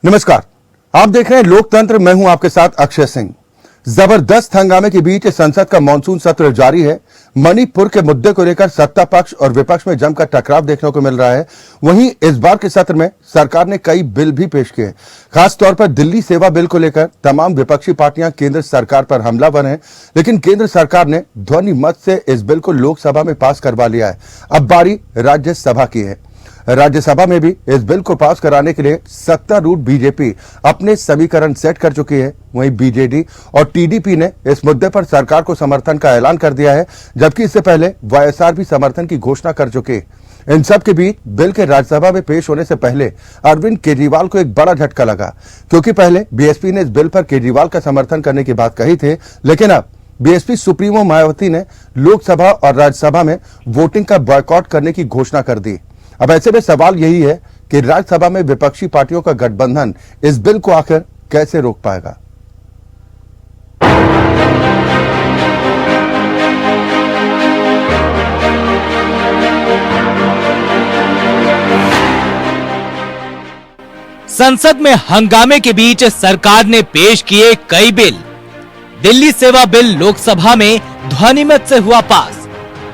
नमस्कार, आप देख रहे हैं लोकतंत्र। मैं हूं आपके साथ अक्षय सिंह। जबरदस्त हंगामे के बीच संसद का मानसून सत्र जारी है। मणिपुर के मुद्दे को लेकर सत्ता पक्ष और विपक्ष में जमकर टकराव देखने को मिल रहा है। वहीं इस बार के सत्र में सरकार ने कई बिल भी पेश किए। खासतौर पर दिल्ली सेवा बिल को लेकर तमाम विपक्षी पार्टियां केंद्र सरकार पर हमलावर हैं, लेकिन केंद्र सरकार ने ध्वनि मत से इस बिल को लोकसभा में पास करवा लिया है। अब बारी राज्यसभा की है। राज्यसभा में भी इस बिल को पास कराने के लिए सत्तारूढ़ बीजेपी अपने समीकरण सेट कर चुकी है। वहीं बीजेडी और टीडीपी ने इस मुद्दे पर सरकार को समर्थन का ऐलान कर दिया है, जबकि इससे पहले वाईएसआर भी समर्थन की घोषणा कर चुके। इन सब के बीच बिल के राज्यसभा में पेश होने से पहले अरविंद केजरीवाल को एक बड़ा झटका लगा, क्योंकि पहले बीएसपी ने इस बिल पर केजरीवाल का समर्थन करने की बात कही थी, लेकिन अब बीएसपी सुप्रीमो मायावती ने लोकसभा और राज्यसभा में वोटिंग का बॉयकॉट करने की घोषणा कर दी। अब ऐसे में सवाल यही है कि राज्यसभा में विपक्षी पार्टियों का गठबंधन इस बिल को आखिर कैसे रोक पाएगा। संसद में हंगामे के बीच सरकार ने पेश किए कई बिल। दिल्ली सेवा बिल लोकसभा में ध्वनिमत से हुआ पास।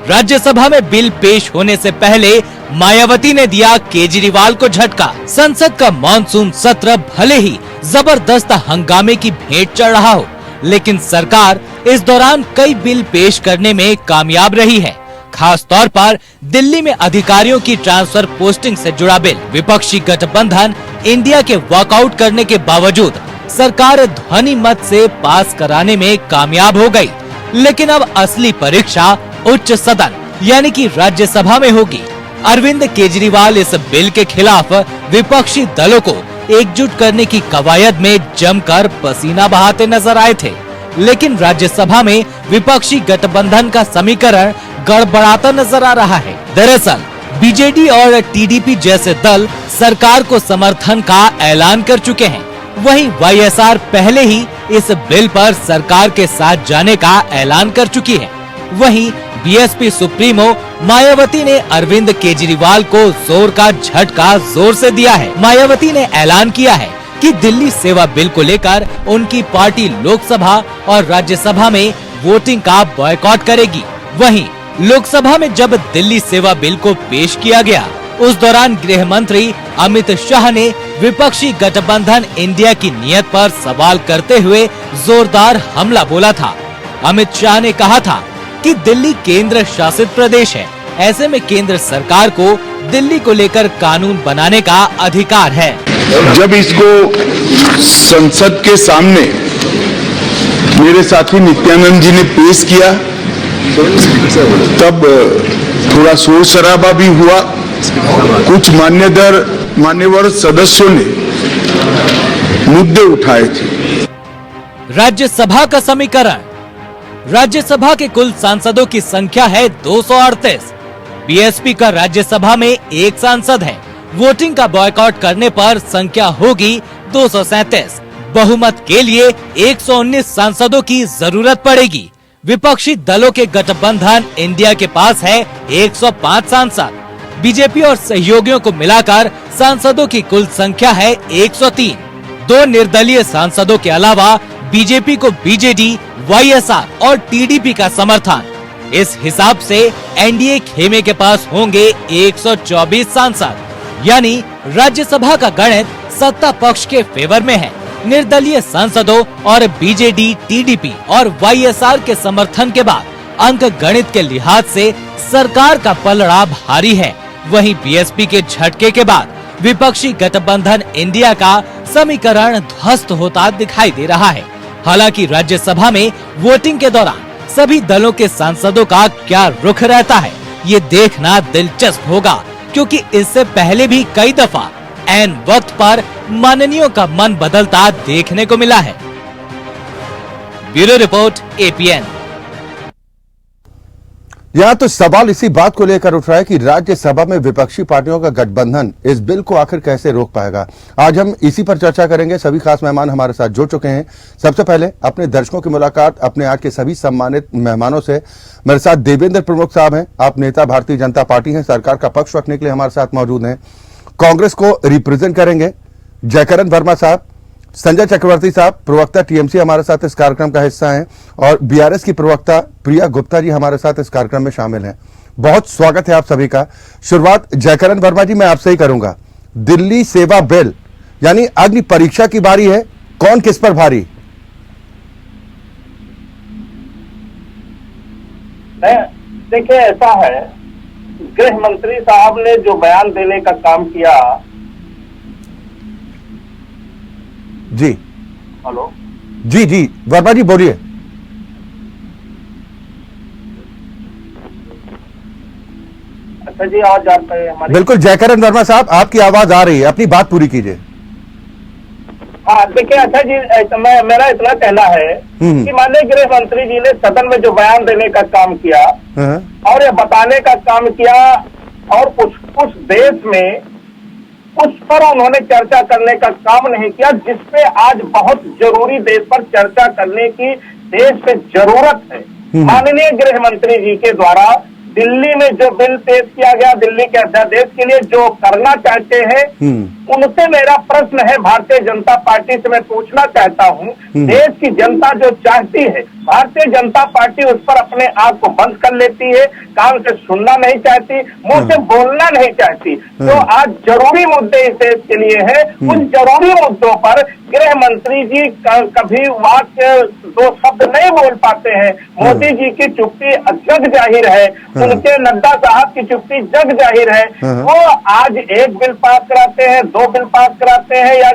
राज्यसभा में बिल पेश होने से पहले मायावती ने दिया केजरीवाल को झटका। संसद का मानसून सत्र भले ही जबरदस्त हंगामे की भेंट चढ़ रहा हो, लेकिन सरकार इस दौरान कई बिल पेश करने में कामयाब रही है। खास तौर पर दिल्ली में अधिकारियों की ट्रांसफर पोस्टिंग से जुड़ा बिल। विपक्षी गठबंधन इंडिया के वॉकआउट करने के बावजूद सरकार ध्वनि मत से पास कराने में कामयाब हो गई। लेकिन अब असली परीक्षा उच्च सदन यानी कि राज्यसभा में होगी। अरविंद केजरीवाल इस बिल के खिलाफ विपक्षी दलों को एकजुट करने की कवायद में जमकर पसीना बहाते नजर आए थे, लेकिन राज्यसभा में विपक्षी गठबंधन का समीकरण गड़बड़ाता नजर आ रहा है। दरअसल बीजेडी और टीडीपी जैसे दल सरकार को समर्थन का ऐलान कर चुके हैं। वहीं वाईएसआर पहले ही इस बिल पर सरकार के साथ जाने का ऐलान कर चुकी है। वहीं बीएसपी सुप्रीमो मायावती ने अरविंद केजरीवाल को जोर का झटका जोर से दिया है। मायावती ने ऐलान किया है कि दिल्ली सेवा बिल को लेकर उनकी पार्टी लोकसभा और राज्यसभा में वोटिंग का बॉयकॉट करेगी। वहीं लोकसभा में जब दिल्ली सेवा बिल को पेश किया गया, उस दौरान गृह मंत्री अमित शाह ने विपक्षी गठबंधन इंडिया की नीयत पर सवाल करते हुए जोरदार हमला बोला था। अमित शाह ने कहा था कि दिल्ली केंद्र शासित प्रदेश है, ऐसे में केंद्र सरकार को दिल्ली को लेकर कानून बनाने का अधिकार है। जब इसको संसद के सामने मेरे साथी नित्यानंद जी ने पेश किया, तब थोड़ा शोर शराबा भी हुआ। कुछ मान्यवर सदस्यों ने मुद्दे उठाए थे। राज्यसभा का समीकरण। राज्यसभा के कुल सांसदों की संख्या है 238। बीएसपी का राज्यसभा में एक सांसद है। वोटिंग का बॉयकॉट करने पर संख्या होगी 237। बहुमत के लिए 119 सांसदों की जरूरत पड़ेगी। विपक्षी दलों के गठबंधन इंडिया के पास है 105 सांसद। बीजेपी और सहयोगियों को मिलाकर सांसदों की कुल संख्या है 103। दो निर्दलीय सांसदों के अलावा बीजेपी को बीजेडी, वाईएसआर और टीडीपी का समर्थन। इस हिसाब से एनडीए खेमे के पास होंगे 124 सांसद, यानी राज्यसभा का गणित सत्ता पक्ष के फेवर में है। निर्दलीय सांसदों और बीजेडी, टीडीपी और वाईएसआर के समर्थन के बाद अंक गणित के लिहाज से सरकार का पलड़ा भारी है। वहीं बीएसपी के झटके के बाद विपक्षी गठबंधन इंडिया का समीकरण ध्वस्त होता दिखाई दे रहा है। हालांकि राज्यसभा में वोटिंग के दौरान सभी दलों के सांसदों का क्या रुख रहता है, ये देखना दिलचस्प होगा, क्योंकि इससे पहले भी कई दफा ऐन वक्त पर माननीयों का मन बदलता देखने को मिला है। Bureau report, APN. यहाँ तो सवाल इसी बात को लेकर उठ रहा है कि राज्यसभा में विपक्षी पार्टियों का गठबंधन इस बिल को आखिर कैसे रोक पाएगा। आज हम इसी पर चर्चा करेंगे। सभी खास मेहमान हमारे साथ जुड़ चुके हैं। सबसे पहले अपने दर्शकों की मुलाकात अपने आज के सभी सम्मानित मेहमानों से। मेरे साथ देवेंद्र प्रमुख साहब हैं, आप नेता भारतीय जनता पार्टी हैं, सरकार का पक्ष रखने के लिए हमारे साथ मौजूद हैं। कांग्रेस को रिप्रेजेंट करेंगे जयकरण वर्मा साहब, संजय चक्रवर्ती साहब प्रवक्ता टीएमसी हमारे साथ इस कार्यक्रम का हिस्सा हैं और बीआरएस की प्रवक्ता प्रिया गुप्ता जी हमारे साथ इस कार्यक्रम में शामिल हैं। बहुत स्वागत है आप सभी का। शुरुआत जयकरण वर्मा जी मैं आपसे ही करूंगा। दिल्ली सेवा बिल यानी अग्नि परीक्षा की बारी है, कौन किस पर भारी? देखिए ऐसा है, गृह मंत्री साहब ने जो बयान देने का काम किया। जी हेलो जी जी वर्मा जी बोलिए। अच्छा जी, आवाज जाते हैं हमारी? बिल्कुल जयकरण वर्मा साहब आपकी आवाज आ रही है, अपनी बात पूरी कीजिए। हाँ देखिए, अच्छा जी, मेरा इतना कहना है कि माननीय गृह मंत्री जी ने सदन में जो बयान देने का काम किया और ये बताने का काम किया और कुछ देश में उस पर उन्होंने चर्चा करने का काम नहीं किया, जिसपे आज बहुत जरूरी देश पर चर्चा करने की देश पे जरूरत है। माननीय गृह मंत्री जी के द्वारा दिल्ली में जो बिल पेश किया गया, दिल्ली के अध्यादेश के लिए जो करना चाहते हैं, उनसे मेरा प्रश्न है, भारतीय जनता पार्टी से मैं पूछना चाहता हूं, देश की जनता जो चाहती है, भारतीय जनता पार्टी उस पर अपने आप को बंद कर लेती है, कान से सुनना नहीं चाहती, मुंह से बोलना नहीं चाहती। तो आज जरूरी मुद्दे इस देश के लिए है, उन जरूरी मुद्दों पर गृह मंत्री जी कभी वाक्य दो शब्द नहीं बोल पाते हैं। मोदी जी की चुप्पी जग जाहिर है, उनके नड्डा साहब की चुप्पी जग जाहिर है। वो आज एक बिल पास कराते हैं, दो बिल पास कराते हैं या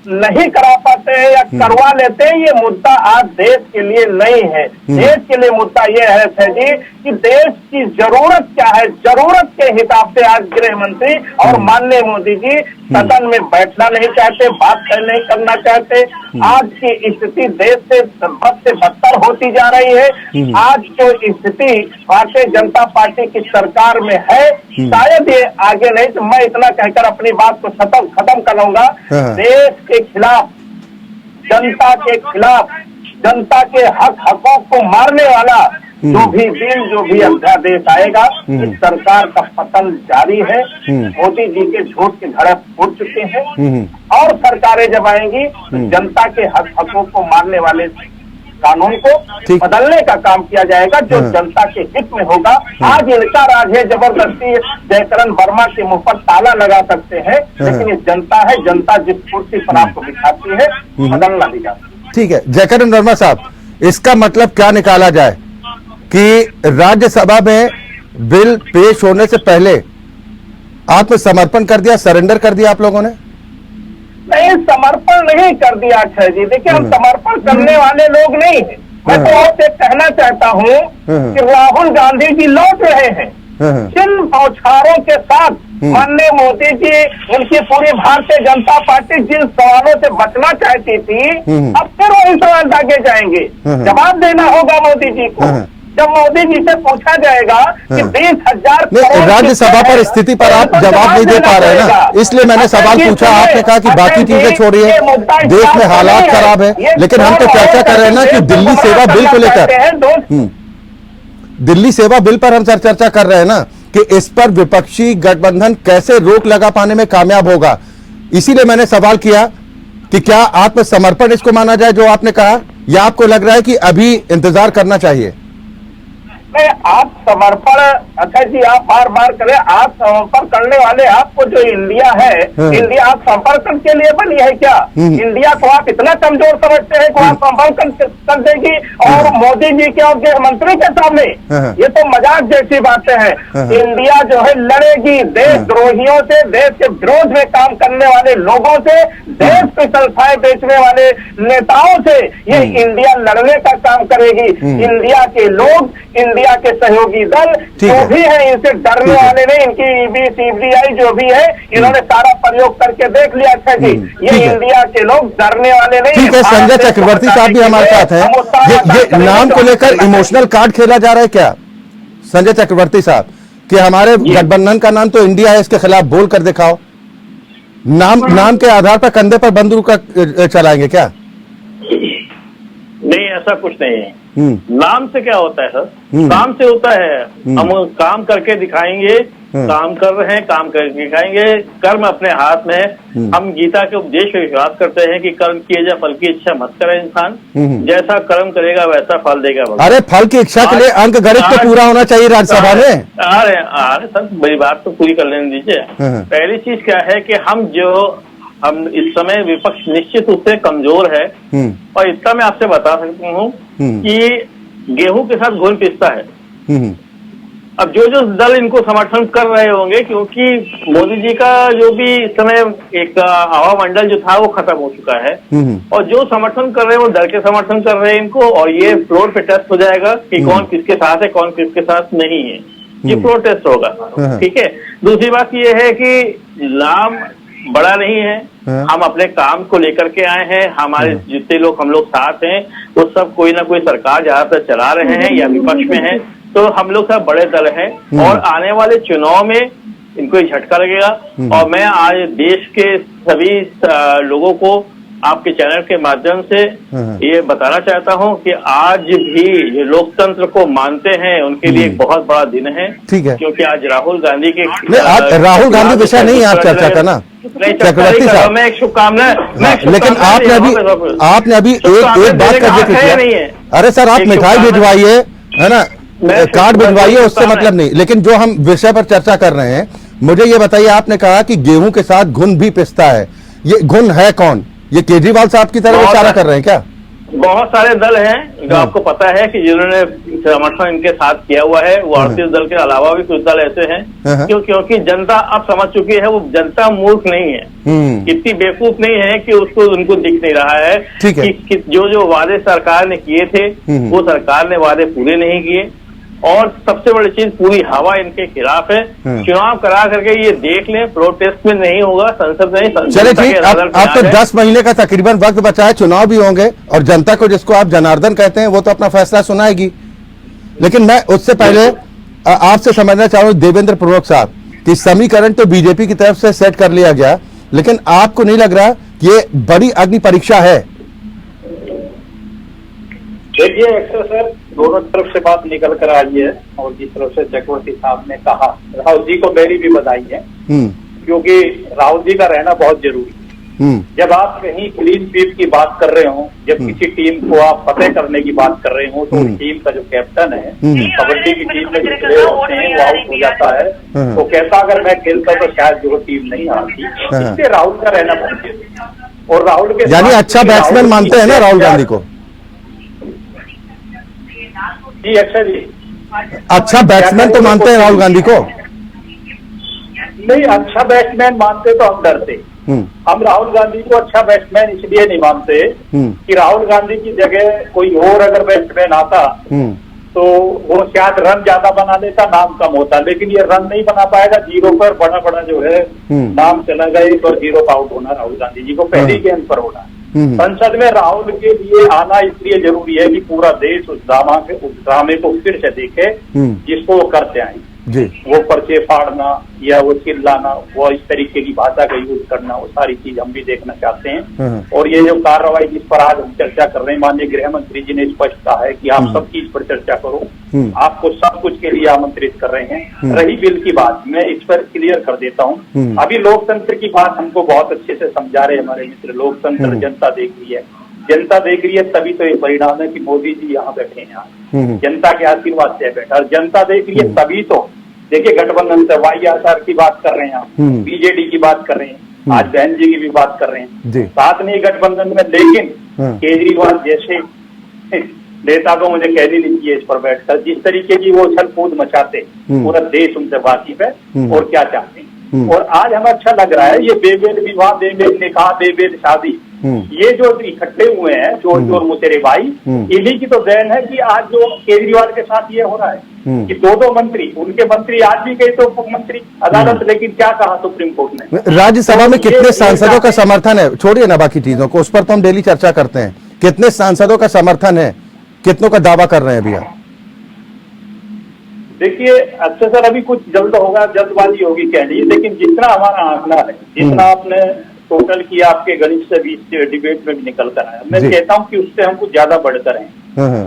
नहीं करा पाते हैं या करवा लेते हैं, ये मुद्दा आज देश के लिए नहीं है। देश के लिए मुद्दा ये है जी कि देश की जरूरत क्या है, जरूरत के हिसाब से आज गृह मंत्री और माननीय मोदी जी सदन में बैठना नहीं चाहते, बात नहीं करना चाहते। आज की स्थिति देश से बद से बदतर होती जा रही है। आज जो स्थिति भारतीय जनता पार्टी की सरकार में है, शायद ये आगे नहीं। तो मैं इतना कहकर अपनी बात को खत्म करूंगा। देश के खिलाफ, जनता के खिलाफ, जनता के हकों को मारने वाला जो भी बिल, जो भी अध्यादेश आएगा, इस सरकार का पतन जारी है। मोदी जी के झूठ के घड़े फूट चुके हैं और सरकारें जब आएंगी तो जनता के हकों को मारने वाले कानून को बदलने का काम किया जाएगा, जो जनता के हित में होगा। आज इनका राज है, जबरदस्ती जयकरण वर्मा के मुंह पर ताला लगा सकते हैं, लेकिन ये जनता है, जनता जिस कुर्सी पर आपको बिठाती है, बदलना भी जाता। ठीक है जयकरण वर्मा साहब, इसका मतलब क्या निकाला जाए कि राज्यसभा में बिल पेश होने से पहले आत्मसमर्पण कर दिया, सरेंडर कर दिया आप लोगों ने? नहीं, समर्पण नहीं कर दिया अक्षय जी। देखिए, हम समर्पण करने वाले लोग नहीं हैं। मैं तो आपसे कहना चाहता हूँ कि राहुल गांधी जी लौट रहे हैं जिन बौछारों के साथ माननीय मोदी जी, उनकी पूरी भारतीय जनता पार्टी जिन सवालों से बचना चाहती थी, अब फिर वही सवाल दागे जाएंगे। जवाब देना होगा मोदी जी को। जब मोदी जी से पूछा जाएगा कि 20,000 राज्यसभा पर स्थिति पर आप जवाब नहीं दे पा रहे हैं ना, इसलिए मैंने सवाल पूछा। आपने कहा कि बाकी चीजें छोड़िए, देश में हालात खराब है, लेकिन हम तो चर्चा कर रहे हैं ना कि दिल्ली सेवा बिल को लेकर, दिल्ली सेवा बिल पर हम चर्चा कर रहे हैं ना कि इस पर विपक्षी गठबंधन कैसे रोक लगा पाने में कामयाब होगा। इसीलिए मैंने सवाल किया कि क्या आत्मसमर्पण इसको माना जाए जो आपने कहा, या आपको लग रहा है कि अभी इंतजार करना चाहिए? आप समर्पण, अच्छा जी, आप बार बार करें, आप समर्पण करने वाले, आपको जो इंडिया है, इंडिया आप समर्पण के लिए बनी है क्या? इंडिया को आप इतना कमजोर समझते हैं कि आप समर्पण कर देगी और मोदी जी के और गृह मंत्री के सामने? ये तो मजाक जैसी बातें हैं। इंडिया जो है लड़ेगी देशद्रोहियों से, देश के विरोध में काम करने वाले लोगों से, देश की संस्थाएं बेचने वाले नेताओं से। ये इंडिया लड़ने का काम करेगी। इंडिया के लोग, इंडिया के सहयोगी दल जो भी है, इनसे डरने वाले नहीं। इनकी सीबीआई जो भी है, इन्होंने सारा प्रयोग करके देख लिया। अच्छा जी, ये इंडिया के लोग डरने वाले नहीं। ठीक है, संजय चक्रवर्ती साहब भी हमारे साथ हैं। ये नाम को लेकर इमोशनल कार्ड खेला जा रहा है क्या संजय चक्रवर्ती साहब, कि हमारे गठबंधन का नाम तो इंडिया है, इसके खिलाफ बोल कर दिखाओ? नाम के आधार पर कंधे पर बंदूक चलाएंगे क्या? नहीं, ऐसा कुछ नहीं है। नाम से क्या होता है सर? काम से होता है। हम काम करके दिखाएंगे, काम कर रहे हैं, काम करके दिखाएंगे। कर्म अपने हाथ में है। हम गीता के उपदेश पे विश्वास करते हैं कि कर्म किए जा, फल की इच्छा मत करे इंसान। जैसा कर्म करेगा वैसा फल देगा भगवान। अरे फल की इच्छा के लिए अंक गणित तो पूरा होना चाहिए राज्यसभा में। अरे सर मेरी बात तो पूरी कर लेने दीजिए। पहली चीज क्या है कि हम इस समय विपक्ष निश्चित रूप से कमजोर है, और इतना मैं आपसे बता सकता हूँ कि गेहूं के साथ घुन पिसता है। अब जो दल इनको समर्थन कर रहे होंगे, क्योंकि मोदी जी का जो भी इस समय एक हवा मंडल जो था वो खत्म हो चुका है, और जो समर्थन कर रहे हैं वो दल के समर्थन कर रहे हैं इनको, और ये फ्लोर पे टेस्ट हो जाएगा कि कौन किसके साथ है, कौन किसके साथ नहीं है। ये फ्लोर टेस्ट होगा, ठीक है। दूसरी बात ये है कि नाम बड़ा नहीं है, हम अपने काम को लेकर के आए हैं। हमारे जितने लोग हम लोग साथ हैं वो सब कोई ना कोई सरकार ज्यादातर चला रहे हैं या विपक्ष में है, तो हम लोग सब बड़े दल हैं, और आने वाले चुनाव में इनको झटका लगेगा। और मैं आज देश के सभी लोगों को आपके चैनल के माध्यम से ये बताना चाहता हूं कि आज भी जो लोकतंत्र को मानते हैं उनके लिए एक बहुत बड़ा दिन है। ठीक है, क्योंकि आज राहुल गांधी के राहुल गांधी विषय नहीं आप चर्चा करना, चक्रवर्ती साहब। मैं एक शुभकामना, लेकिन आपने अभी एक बात का जिक्र किया। अरे सर आप मिठाई भिजवाइए, है ना, कार्ड भिजवाइए, उससे मतलब नहीं। लेकिन जो हम विषय पर चर्चा कर रहे हैं, मुझे ये बताइए, आपने कहा कि गेहूं के साथ घुन भी पिसता है, ये घुन है कौन? ये केजरीवाल साहब की तरफ इशारा कर रहे हैं क्या? बहुत सारे दल हैं जो आपको पता है कि जिन्होंने समर्थन इनके साथ किया हुआ है। वो अड़तीस दल के अलावा भी कुछ दल ऐसे हैं क्योंकि जनता अब समझ चुकी है, वो जनता मूर्ख नहीं है, इतनी बेवकूफ नहीं है कि उसको उनको दिख नहीं रहा है कि जो वादे सरकार ने किए थे वो सरकार ने वादे पूरे नहीं किए। और सबसे बड़ी चीज, पूरी हवा इनके खिलाफ है। चुनाव करा करके ये देख लें, प्रोटेस्ट में नहीं होगा, संसद नहीं। चलिए ठीक, अब तो 10 महीने का तकरीबन वक्त बचा है, चुनाव भी होंगे, और जनता को, जिसको आप जनार्दन कहते हैं, वो तो अपना फैसला सुनाएगी। लेकिन मैं उससे पहले आपसे समझना चाहूँ देवेंद्र प्रमुख साहब कि समीकरण तो बीजेपी की तरफ से सेट कर लिया गया, लेकिन आपको नहीं लग रहा कि ये बड़ी अग्नि परीक्षा है? देखिए अक्सर सर, दोनों तरफ से बात निकल कर आई है, और जिस तरफ से चक्रवर्ती साहब ने कहा, राहुल जी को मेरी भी बधाई है, क्योंकि राहुल जी का रहना बहुत जरूरी है। जब आप कहीं क्लीन स्वीप की बात कर रहे हो, जब किसी टीम को आप फतेह करने की बात कर रहे हो, तो टीम का जो कैप्टन है, कबड्डी की टीम में जो प्लेयर होते हैं वो आउट हो जाता है, तो कहता अगर मैं खेलता तो शायद जो टीम नहीं हारती। इसलिए राहुल का रहना बहुत जरूरी है। और राहुल के यानी अच्छा बैट्समैन मानते हैं ना राहुल गांधी को? जी अच्छा जी, अच्छा बैट्समैन तो मानते हैं राहुल गांधी को? नहीं, अच्छा बैट्समैन मानते तो हम डरते। हम राहुल गांधी को अच्छा बैट्समैन इसलिए नहीं मानते कि राहुल गांधी की जगह कोई और अगर बैट्समैन आता तो वो शायद रन ज्यादा बना लेता, नाम कम होता। लेकिन ये रन नहीं बना पाएगा, जीरो पर बड़ा बड़ा जो है नाम चला गया, और जीरो पर आउट होना राहुल गांधी जी को पहली गेंद पर होना। संसद में राहुल के लिए आना इसलिए जरूरी है कि पूरा देश उस ड्रामे को फिर से देखे जिसको वो करते आए। वो पर्चे फाड़ना या वो चिल्लाना, वो इस तरीके की भाषा का यूज करना, वो सारी चीज हम भी देखना चाहते हैं। और ये जो कार्रवाई जिस पर आज हम चर्चा कर रहे हैं, माननीय गृह मंत्री जी ने स्पष्ट कहा है कि आप सब चीज पर चर्चा करो, आपको सब कुछ के लिए आमंत्रित कर रहे हैं। रही बिल की बात, मैं इस पर क्लियर कर देता हूँ। अभी लोकतंत्र की बात हमको बहुत अच्छे से समझा रहे हमारे मित्र। लोकतंत्र जनता देख रही है, जनता देख रही है, तभी तो ये परिणाम है कि मोदी जी यहाँ बैठे हैं, यहाँ जनता के आशीर्वाद से बैठा। और जनता देख रही है तभी तो, देखिए गठबंधन से YSR की बात कर रहे हैं, हम BJD की बात कर रहे हैं, आज बहन जी की भी बात कर रहे हैं, साथ में गठबंधन में। लेकिन केजरीवाल जैसे नेता को मुझे कहनी नहीं चाहिए इस पर बैठकर, जिस तरीके की वो उछल कूद मचाते, पूरा देश उनसे वाकिफ है और क्या चाहते हैं। और आज हमें अच्छा लग रहा है, ये बेवेद विवाह, बेवेद निकाह, बेवेद शादी, ये जो इकट्ठे हुए हैं चोर चोर मुतेरे भाई, इन्हीं की तो देन है कि आज जो केजरीवाल के साथ ये हो रहा है कि दो मंत्री, उनके मंत्री आज भी गए तो उप मंत्री अदालत, लेकिन क्या कहा सुप्रीम कोर्ट ने? राज्यसभा में कितने सांसदों का समर्थन है? छोड़िए ना बाकी चीजों को, उस पर तो हम डेली चर्चा करते हैं। कितने सांसदों का समर्थन है, कितनों का दावा कर रहे हैं अभी आप? देखिए अच्छा सर, अभी कुछ जल्द होगा, जल्दबाजी होगी कह लीजिए, लेकिन जितना हमारा आंकड़ा है, जितना आपने टोटल किया आपके गणित से भी इस डिबेट में भी निकल कर आया। मैं कहता हूँ कि उससे हम कुछ ज्यादा बढ़कर हैं।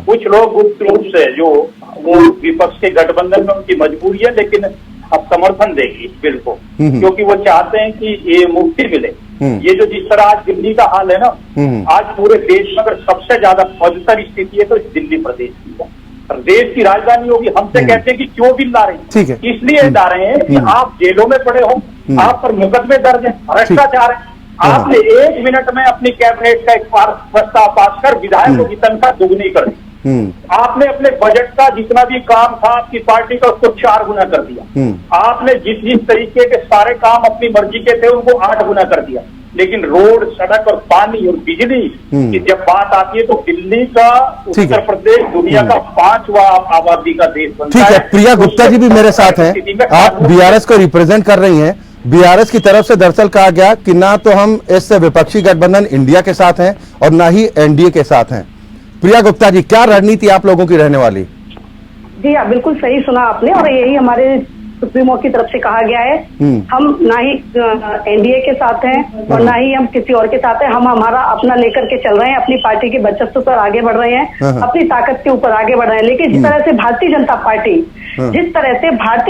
कुछ लोग गुप्त रूप से जो वो विपक्ष के गठबंधन में उनकी मजबूरी है, लेकिन अब समर्थन देगी इस बिल को, क्योंकि वो चाहते हैं कि ये मुक्ति मिले। ये जो जिस तरह आज दिल्ली का हाल है ना, आज पूरे देश में अगर सबसे ज्यादा पॉजिटिव स्थिति है तो दिल्ली प्रदेश की है। देश की राजधानी होगी। हमसे कहते हैं कि क्यों बिल ला रहे हैं, इसलिए ला रहे हैं कि आप जेलों में पड़े हो, आप पर मुकदमे दर्ज है, भ्रष्टाचार है। आपने 1 मिनट में अपनी कैबिनेट का एक प्रस्ताव पास कर विधायकों की तनख्वाह दुगनी कर दी। आपने अपने बजट का जितना भी काम था आपकी पार्टी का उसको 4 गुना कर दिया। आपने जिस तरीके के सारे काम अपनी मर्जी के थे उनको 8 गुना कर दिया। लेकिन रोड, सड़क और पानी और बिजली की जब बात आती है तो दिल्ली का, उत्तर प्रदेश दुनिया का 5वां आबादी का देश बनता है। ठीक है, प्रिया गुप्ता जी भी मेरे साथ हैं। आप बीआरएस को रिप्रेजेंट कर रही हैं। बीआरएस की तरफ से दरअसल कहा गया कि ना तो हम इस विपक्षी गठबंधन इंडिया के साथ हैं और ना ही एनडीए के साथ हैं। प्रिया गुप्ता जी, क्या रणनीति आप लोगों की रहने वाली? जी हाँ, बिल्कुल सही सुना आपने, और यही हमारे सुप्रीमो की तरफ से कहा गया है। हम ना ही एनडीए के साथ हैं और ना ही हम किसी और के साथ हैं। हम हमारा अपना लेकर के चल रहे हैं, अपनी पार्टी के वर्चस्व पर आगे बढ़ रहे हैं, अपनी ताकत के ऊपर आगे बढ़ रहे हैं। लेकिन जिस तरह से भारतीय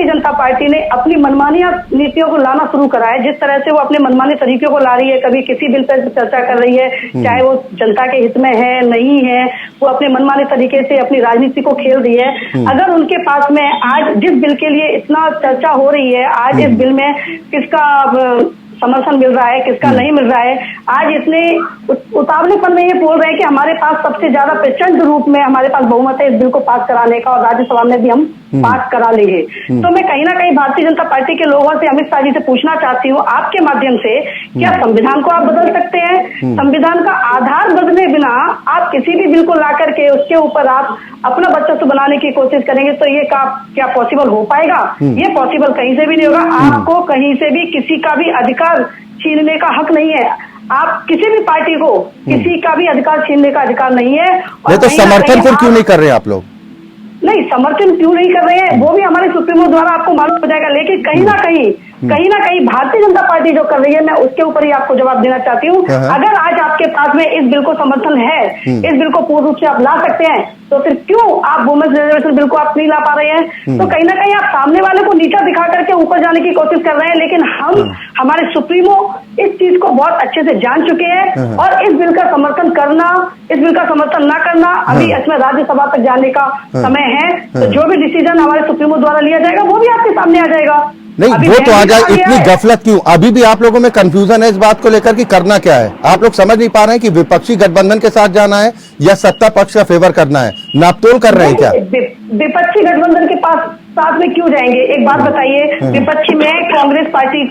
जनता पार्टी ने अपनी मनमानी नीतियों को लाना शुरू करा है, जिस तरह से वो अपने मनमानी तरीकों को ला रही है, कभी किसी बिल पर चर्चा कर रही है, चाहे वो जनता के हित में है नहीं है, वो अपने मनमानी तरीके से अपनी राजनीति को खेल रही है। अगर उनके पास में आज जिस बिल के लिए इतना चर्चा हो रही है, आज इस बिल में किसका समर्थन मिल रहा है, किसका नहीं मिल रहा है, आज इतने उतावलेपन में ये बोल रहे हैं कि हमारे पास सबसे ज्यादा प्रचंड रूप में हमारे पास बहुमत है इस बिल को पास कराने का, और राज्यसभा में भी हम पास करा लेंगे। तो मैं कहीं ना कहीं भारतीय जनता पार्टी के लोगों से, अमित शाह जी से पूछना चाहती हूँ आपके माध्यम से, क्या संविधान को आप बदल सकते हैं? संविधान का आधार बदले बिना आप किसी भी बिल को ला करके उसके ऊपर आप अपना वर्चस्व बनाने की कोशिश करेंगे तो ये क्या पॉसिबल हो पाएगा? ये पॉसिबल कहीं से भी नहीं होगा। आपको कहीं से भी किसी का भी अधिकार छीनने का हक नहीं है। आप किसी भी पार्टी को किसी का भी अधिकार छीनने का अधिकार नहीं है। और तो समर्थन फिर क्यों नहीं कर रहे आप लोग? नहीं, समर्थन क्यों नहीं कर रहे हैं वो भी हमारे सुप्रीमो द्वारा आपको मालूम हो जाएगा। लेकिन कहीं ना कहीं भारतीय जनता पार्टी जो कर रही है, मैं उसके ऊपर ही आपको जवाब देना चाहती हूँ। अगर आज आपके पास में इस बिल को समर्थन है, इस बिल को पूर्ण रूप से आप ला सकते हैं, तो फिर क्यों आप वुमेन्स रिजर्वेशन बिल को आप नहीं ला पा रहे हैं? तो कहीं ना कहीं आप सामने वाले को नीचा दिखा करके ऊपर जाने की कोशिश कर रहे हैं। लेकिन हमारे सुप्रीमो इस चीज को बहुत अच्छे से जान चुके हैं, और इस बिल का समर्थन करना, इस बिल का समर्थन ना करना, अभी इसमें राज्यसभा तक जाने का समय है। तो जो भी डिसीजन हमारे सुप्रीमो द्वारा लिया जाएगा वो भी आपके सामने आ जाएगा। नहीं, वो तो आ जाए, इतनी गफलत क्यों? अभी भी आप लोगों में कंफ्यूजन है इस बात को लेकर कि करना क्या है। आप लोग समझ नहीं पा रहे हैं कि विपक्षी गठबंधन के साथ जाना है या सत्ता पक्ष का फेवर करना है? नापतोल कर रहे हैं क्या? विपक्षी गठबंधन के पास साथ में क्यों जाएंगे? एक बात बताइए, विपक्षी में कांग्रेस पार्टी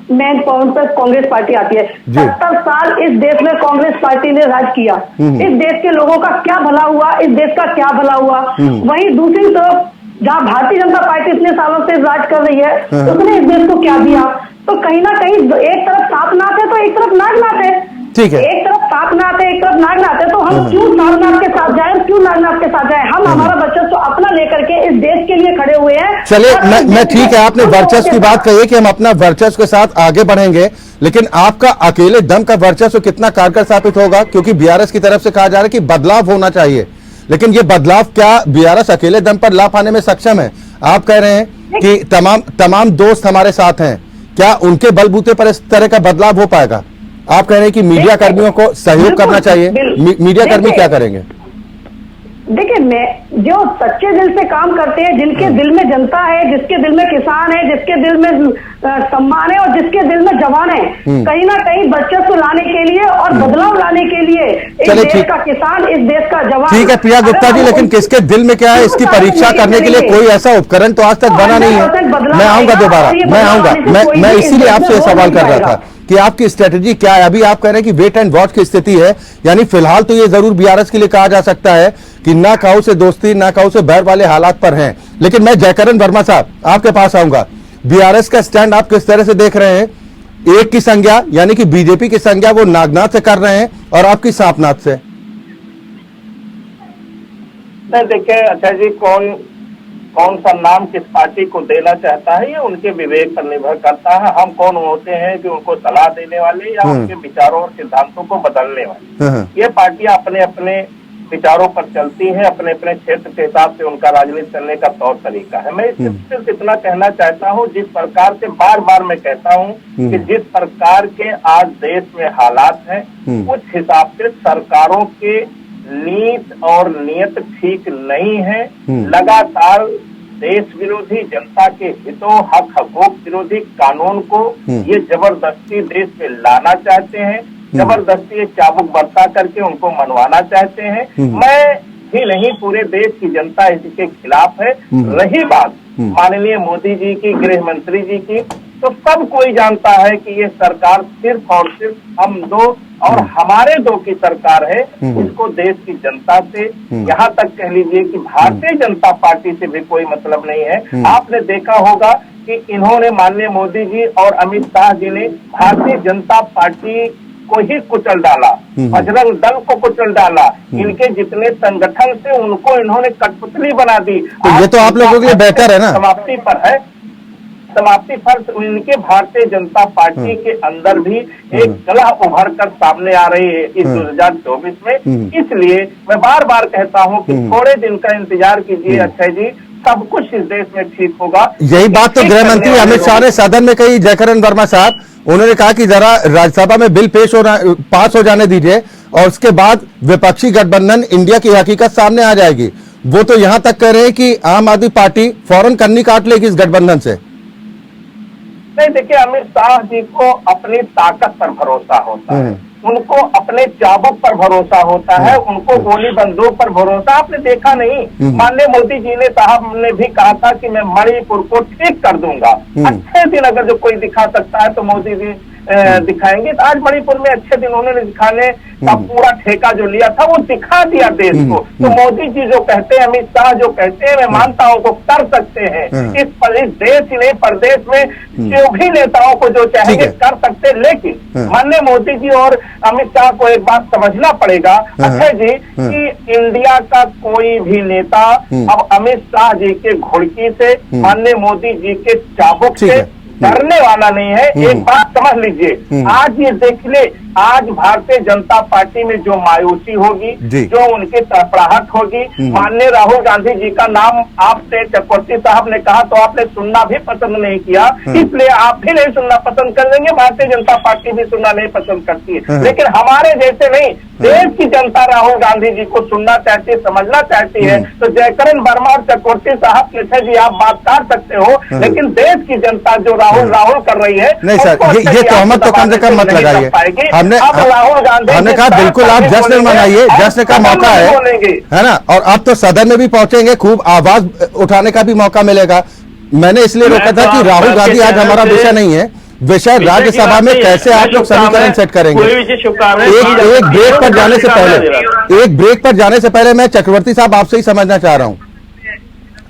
कांग्रेस पार्टी आती है। 70 साल इस देश में कांग्रेस पार्टी ने राज किया। इस देश के लोगों का क्या भला हुआ? इस देश का क्या भला हुआ? वहीं दूसरी तरफ जहाँ भारतीय जनता पार्टी इतने सालों से राज कर रही है, उसने इस देश को क्या दिया? तो कहीं ना कहीं एक तरफ सापनाथ है तो एक तरफ नागनाथ है। ठीक है, एक तरफ सापनाथ है, एक तरफ नागनाथ है, तो हम क्यों सारनाथ के साथ जाए, क्यों नागनाथ के साथ जाए? हम हमारा वर्चस्व अपना लेकर के इस देश के लिए खड़े हुए हैं। चलिए, मैं ठीक है, आपने वर्चस्व की बात कही कि हम अपना वर्चस्व के साथ आगे बढ़ेंगे, लेकिन आपका अकेले दम का वर्चस्व कितना कारगर साबित होगा? क्योंकि बीआरएस की तरफ से कहा जा रहा है कि बदलाव होना चाहिए, लेकिन ये बदलाव क्या बीआरएस अकेले दम पर ला पाने में सक्षम है? आप कह रहे हैं कि तमाम दोस्त हमारे साथ हैं, क्या उनके बलबूते पर इस तरह का बदलाव हो पाएगा? आप कह रहे हैं कि मीडिया कर्मियों को सहयोग करना चाहिए। मीडिया कर्मी क्या करेंगे? देखिए, मैं जो सच्चे दिल से काम करते हैं, जिनके दिल में जनता है, जिसके दिल में किसान है, जिसके दिल में सम्मान है और जिसके दिल में जवान है, कहीं ना कहीं वर्चस्व लाने के लिए और बदलाव लाने के लिए इस देश का किसान, इस देश का जवान। ठीक है प्रिया गुप्ता जी, लेकिन किसके दिल में क्या है इसकी परीक्षा करने के लिए कोई ऐसा उपकरण तो आज तक बना नहीं है। मैं आऊंगा दोबारा, मैं आऊंगा, मैं इसीलिए आपसे सवाल कर रहा था कि आपकी स्ट्रेटेजी क्या है। अभी आप कह रहे हैं कि वेट एंड वॉच की स्थिति है, यानी फिलहाल तो ये जरूर बीआरएस के लिए कहा जा सकता है कि ना काऊ से दोस्ती ना काऊ से बैर वाले हालात पर हैं। लेकिन मैं जयकरण वर्मा साहब आपके पास आऊंगा, बीआरएस का स्टैंड आप किस तरह से देख रहे हैं? एक की संज्ञा यानी कि बीजेपी की संज्ञा वो नागनाथ से कर रहे हैं और आपकी सांपनाथ से। देखिए अच्छा जी, कौन कौन सा नाम किस पार्टी को देना चाहता है, ये उनके विवेक पर निर्भर करता है। हम कौन होते हैं कि उनको सलाह देने वाले या उनके विचारों और सिद्धांतों को बदलने वाले। ये पार्टियां अपने अपने विचारों पर चलती हैं, अपने अपने क्षेत्र के हिसाब से उनका राजनीति करने का तौर तरीका है। मैं सिर्फ इतना कहना चाहता हूं, जिस प्रकार से बार बार मैं कहता हूं कि जिस प्रकार के आज देश में हालात हैं, उस हिसाब से सरकारों के नीति और नियत ठीक नहीं है। लगातार देश विरोधी, जनता के हितों, हक हकूक विरोधी कानून को ये जबरदस्ती देश में लाना चाहते हैं, जबरदस्ती ये चाबुक बरसा करके उनको मनवाना चाहते हैं। मैं ही नहीं, पूरे देश की जनता इसके खिलाफ है। रही बात माननीय मोदी जी की, गृह मंत्री जी की, तो सब कोई जानता है कि ये सरकार सिर्फ और सिर्फ हम दो और हमारे दो की सरकार है। इसको देश की जनता से, यहाँ तक कह लीजिए कि भारतीय जनता पार्टी से भी कोई मतलब नहीं है। आपने देखा होगा कि इन्होंने, माननीय मोदी जी और अमित शाह जी ने भारतीय जनता पार्टी को ही कुचल डाला, बजरंग दल को कुचल डाला, इनके जितने संगठन थे उनको इन्होंने कठपुतली बना दी। तो ये तो आप लोगों के लिए बेहतर है ना, समाप्ति पर है, समाप्ति पर इनके भारतीय जनता पार्टी के अंदर भी एक कलह उभर कर सामने आ रही है इस 2024 में। इसलिए मैं बार बार कहता हूं कि थोड़े दिन का इंतजार कीजिए अक्षय जी, सब कुछ इस देश में ठीक होगा। यही बात तो गृह मंत्री अमित शाह ने सदन में कही। जयकरण वर्मा साहब, उन्होंने कहा कि जरा राज्यसभा में बिल पास हो जाने दीजिए और उसके बाद विपक्षी गठबंधन इंडिया की हकीकत सामने आ जाएगी। वो तो यहां तक कह रहे हैं कि आम आदमी पार्टी फौरन कन्नी काट लेगी इस गठबंधन से। नहीं, देखिए, अमित शाह जी को अपनी ताकत पर भरोसा होता है, उनको अपने चाबुक पर भरोसा होता है, उनको गोली बंदूक पर भरोसा। आपने देखा नहीं, माननीय मोदी जी ने, साहब ने भी कहा था कि मैं मणिपुर को ठीक कर दूंगा। अच्छे दिन अगर जो कोई दिखा सकता है तो मोदी जी दिखाएंगे। तो आज मणिपुर में अच्छे दिन उन्होंने दिखाने का पूरा ठेका जो लिया था वो दिखा दिया देश को। तो मोदी जी जो कहते हैं, अमित शाह जो कहते हैं, मैं मानता हूँ वो कर सकते हैं। इस देश ही नहीं, प्रदेश में जो भी नेताओं को जो चाहेंगे कर सकते हैं। लेकिन माननीय मोदी जी और अमित शाह को एक बात समझना पड़ेगा अक्षय जी, कि इंडिया का कोई भी नेता अब अमित शाह जी के घुड़की से, माननीय मोदी जी के चाबुक से डरने वाला नहीं है। एक बात समझ लीजिए, आज ये देख ले, आज भारतीय जनता पार्टी में जो मायूसी होगी, जो उनकी तड़पड़ाहट होगी, माननीय राहुल गांधी जी का नाम आपसे चक्रवर्ती साहब ने कहा तो आपने सुनना भी पसंद नहीं किया, इसलिए आप भी नहीं सुनना पसंद कर लेंगे, भारतीय जनता पार्टी भी सुनना नहीं पसंद करती है। लेकिन हमारे जैसे नहीं, देश की जनता राहुल गांधी जी को सुनना चाहती है, समझना चाहती है। तो जयकरण वर्मा और चक्रवर्ती साहब के जी आप बात कर सकते हो, लेकिन देश की जनता जो राहुल कर रही है, नहीं सर, ये तोहमत तो कम से कम मत लगाइए। हमने कहा बिल्कुल आप जश्न मनाइए, जश्न का मौका है ना। और अब तो सदन में भी पहुंचेंगे, खूब आवाज उठाने का भी मौका मिलेगा। मैंने इसलिए रोका था कि राहुल गांधी आज हमारा विषय नहीं है, विषय राज्यसभा में कैसे आप लोग समीकरण सेट करेंगे। एक ब्रेक पर जाने से पहले मैं चक्रवर्ती साहब आपसे ही समझना चाह रहा हूं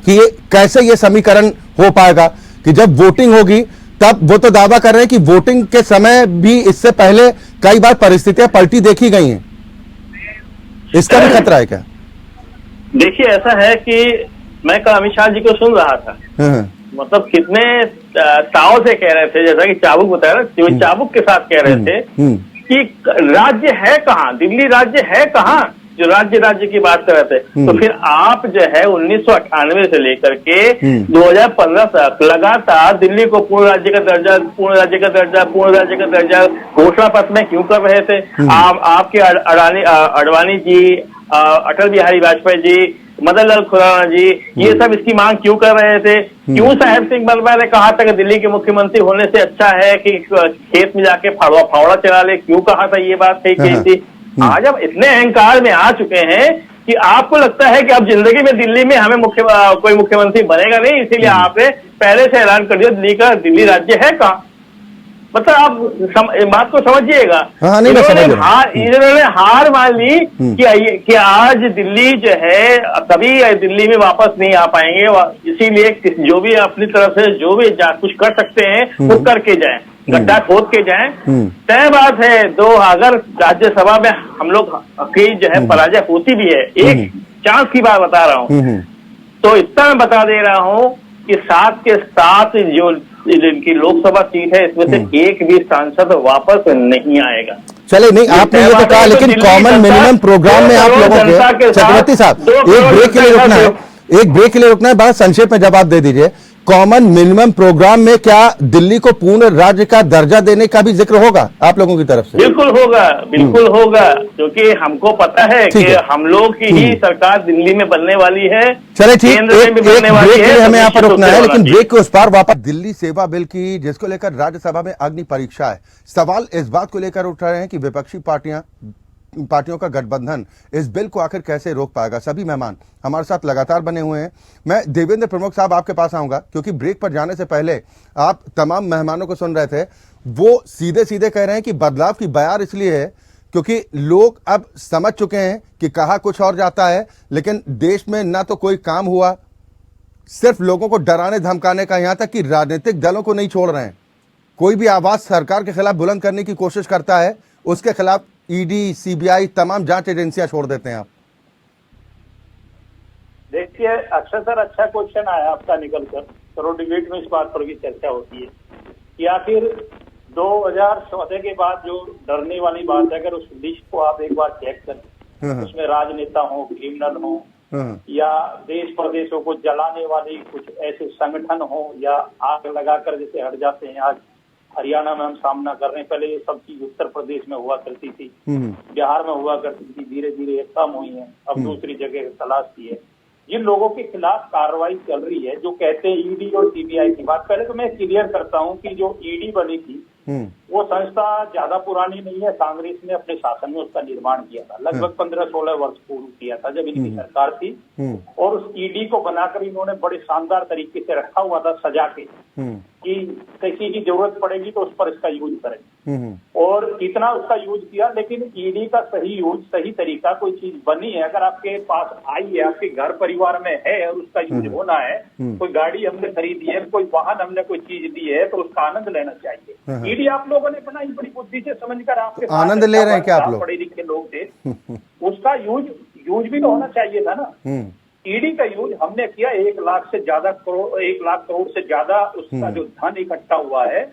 कि कैसे ये समीकरण हो पाएगा कि जब वोटिंग होगी तब वो तो दावा कर रहे हैं कि वोटिंग के समय भी इससे पहले कई बार परिस्थितियां पलटी देखी गई हैं, इसका भी खतरा है क्या? देखिए, ऐसा है कि मैं कल अमित शाह जी को सुन रहा था, मतलब कितने ताव से कह रहे थे, जैसा कि चाबुक बताया ना, चाबुक के साथ कह रहे थे कि राज्य है कहाँ, दिल्ली राज्य है कहाँ, जो राज्य की बात कर रहे थे। तो फिर आप जो है 1998 से लेकर के 2015 तक लगातार दिल्ली को पूर्ण राज्य का दर्जा घोषणा पत्र में क्यों कर रहे थे? आपके अडवाणी जी, अटल बिहारी वाजपेयी जी, मदन लाल खुराना जी, ये सब इसकी मांग क्यों कर रहे थे? क्यों साहेब सिंह मलबा ने कहा था कि दिल्ली के मुख्यमंत्री होने से अच्छा है कि खेत में जाके फावड़ा चला ले, क्यों कहा था? ये बात कही थी। आज अब इतने अहंकार में आ चुके हैं कि आपको लगता है कि अब जिंदगी में दिल्ली में हमें कोई मुख्यमंत्री बनेगा नहीं, इसीलिए आपने पहले से ऐलान कर दिया दिल्ली राज्य है कहाँ। मतलब आप बात को समझिएगा। इन्होंने हार मान ली कि आज दिल्ली जो है कभी दिल्ली में वापस नहीं आ पाएंगे, इसीलिए जो भी अपनी तरफ से जो भी कुछ कर सकते हैं वो करके जाएं, गड्ढा खोद के जाएं। तय बात है, अगर राज्यसभा में हम लोग की जो है पराजय होती भी है, एक चांस की बात बता रहा हूँ, तो इतना मैं बता दे रहा हूं कि 7 के 7 जो इनकी लोकसभा सीट है इसमें से एक भी सांसद वापस नहीं आएगा। चले नहीं, आपने ये तो कहा, लेकिन कॉमन मिनिमम प्रोग्राम में आप लोगों के, चक्रवर्ती साहब एक ब्रेक के लिए रुकना है, एक ब्रेक के लिए रुकना है, बड़ा संक्षेप में जवाब दे दीजिए। कॉमन मिनिमम प्रोग्राम में क्या दिल्ली को पूर्ण राज्य का दर्जा देने का भी जिक्र होगा आप लोगों की तरफ से? बिल्कुल होगा, बिल्कुल होगा, क्योंकि हमको पता है कि हम लोग की ही सरकार दिल्ली में बनने वाली है। चले ठीक, केंद्र में भी बनने वाली ब्रेक के लिए है, हमें यहाँ पर रुकना है, लेकिन ब्रेक के उस पार वापस दिल्ली सेवा बिल की, जिसको लेकर राज्यसभा में अग्नि परीक्षा है। सवाल इस बात को लेकर उठ रहे हैं कि विपक्षी पार्टियों का गठबंधन इस बिल को आखिर कैसे रोक पाएगा। सभी मेहमान हमारे साथ लगातार बने हुए हैं। मैं देवेंद्र प्रमुख साहब आपके पास आऊंगा, क्योंकि ब्रेक पर जाने से पहले आप तमाम मेहमानों को सुन रहे थे, वो सीधे सीधे कह रहे हैं कि बदलाव की बयार इसलिए है क्योंकि लोग अब समझ चुके हैं कि कहा कुछ और जाता है, लेकिन देश में ना तो कोई काम हुआ, सिर्फ लोगों को डराने धमकाने का, यहां तक कि राजनीतिक दलों को नहीं छोड़ रहे हैं। कोई भी आवाज सरकार के खिलाफ बुलंद करने की कोशिश करता है, उसके खिलाफ ईडी, सीबीआई, तमाम जांच एजेंसियां छोड़ देते हैं आप। देखिए अक्षय सर, अच्छा क्वेश्चन आया आपका निकल कर, करोड़ डिबेट में इस बात पर भी चर्चा होती है कि आखिर 2014 के बाद जो डरने वाली बात है, अगर उस लिस्ट को आप एक बार चेक करें, उसमें राजनेता हो, क्रिमिनल हो, या देश प्रदेशों को जलाने वाले कुछ ऐसे संगठन हो, या आग लगाकर जैसे हट जाते हैं, आज हरियाणा में हम सामना कर रहे हैं। पहले ये सब चीज उत्तर प्रदेश में हुआ करती थी, बिहार में हुआ करती थी, धीरे धीरे कम हुई है, अब दूसरी जगह तलाश की है। जिन लोगों के खिलाफ कार्रवाई चल रही है, जो कहते हैं ईडी और सीबीआई की बात, पहले तो मैं क्लियर करता हूं कि जो ईडी बनी थी वो संस्था ज्यादा पुरानी नहीं है। कांग्रेस ने अपने शासन में उसका निर्माण किया था, लगभग 15-16 वर्ष पूर्व किया था जब इनकी सरकार थी, और उस ईडी को बनाकर इन्होंने बड़े शानदार तरीके से रखा हुआ था, सजा के, कि किसी की जरूरत पड़ेगी तो उस पर इसका यूज करें, और इतना उसका यूज किया। लेकिन ईडी का सही यूज, सही तरीका, कोई चीज बनी है, अगर आपके पास आई है, आपके घर परिवार में है और उसका यूज होना है, कोई गाड़ी हमने खरीदी है, कोई वाहन हमने कोई चीज दी है, तो उसका आनंद लेना चाहिए। ईडी आप लोगों ने बनाई बड़ी बुद्धि से समझकर, आपके आनंद ले रहे हैं क्या आप लोग? पढ़े लिखे लोग थे, उसका यूज भी तो होना चाहिए था ना। ईडी का यूज हमने किया, 1 लाख करोड़ से ज्यादा उसका जो धन इकट्ठा हुआ है,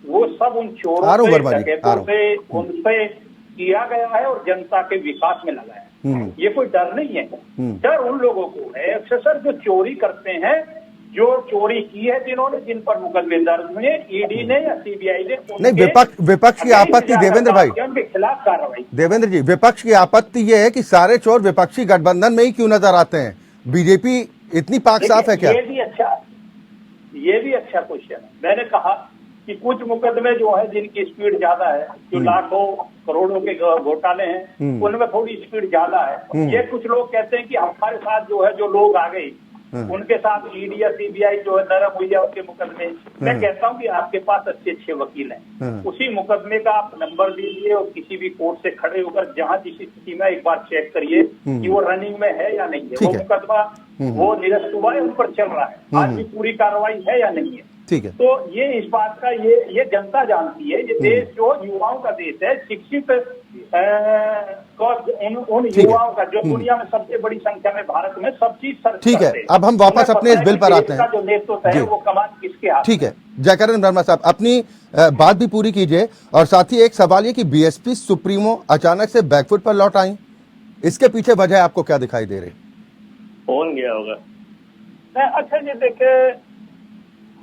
वो सब उन चोरों से उनसे किया गया है और जनता के विकास में लगा है। ये कोई डर नहीं है, डर उन लोगों को है अक्सर जो चोरी करते हैं, जो चोरी की है, जिन पर मुकदमे दर्ज हुए, ईडी ने या सीबीआई ने। नहीं, विपक्ष की आपत्ति, देवेंद्र भाई, उनके खिलाफ कार्रवाई। देवेंद्र जी, विपक्ष की आपत्ति ये है कि सारे चोर विपक्षी गठबंधन में ही क्यों नजर आते हैं? बीजेपी इतनी पाक साफ है क्या? ये भी अच्छा क्वेश्चन है। मैंने कहा कि कुछ मुकदमे जो है जिनकी स्पीड ज्यादा है, जो लाखों करोड़ों के घोटाले हैं, उनमें थोड़ी स्पीड ज्यादा है। ये कुछ लोग कहते हैं कि हमारे साथ जो है, जो लोग आ गए उनके साथ ईडी या सीबीआई जो है नरम हुई है उसके मुकदमे। मैं कहता हूं कि आपके पास अच्छे वकील हैं, उसी मुकदमे का आप नंबर दीजिए और किसी भी कोर्ट से खड़े होकर जहां जिस स्थिति में एक बार चेक करिए कि वो रनिंग में है या नहीं है, वो मुकदमा वो निरस्त हुआ है, उन पर चल रहा है, आज भी पूरी कार्रवाई है या नहीं है। ठीक है, तो ये इस बात का ये जनता जानती है। ये देश जो युवाओं का देश है, शिक्षित उन युवाओं का, जो दुनिया में सबसे बड़ी संख्या में भारत में सब चीज सर्च। ठीक है, अब हम वापस अपने इस बिल पर आते हैं। जो नेतृत्व है वो कमान किसके हाथ? ठीक है, जयकरण वर्मा साहब अपनी बात भी पूरी कीजिए, और साथ ही एक सवाल ये कि बीएसपी सुप्रीमो अचानक से बैकफुट पर लौट आई, इसके पीछे वजह आपको क्या दिखाई दे रही? कौन गया होगा? अच्छा जी, देखे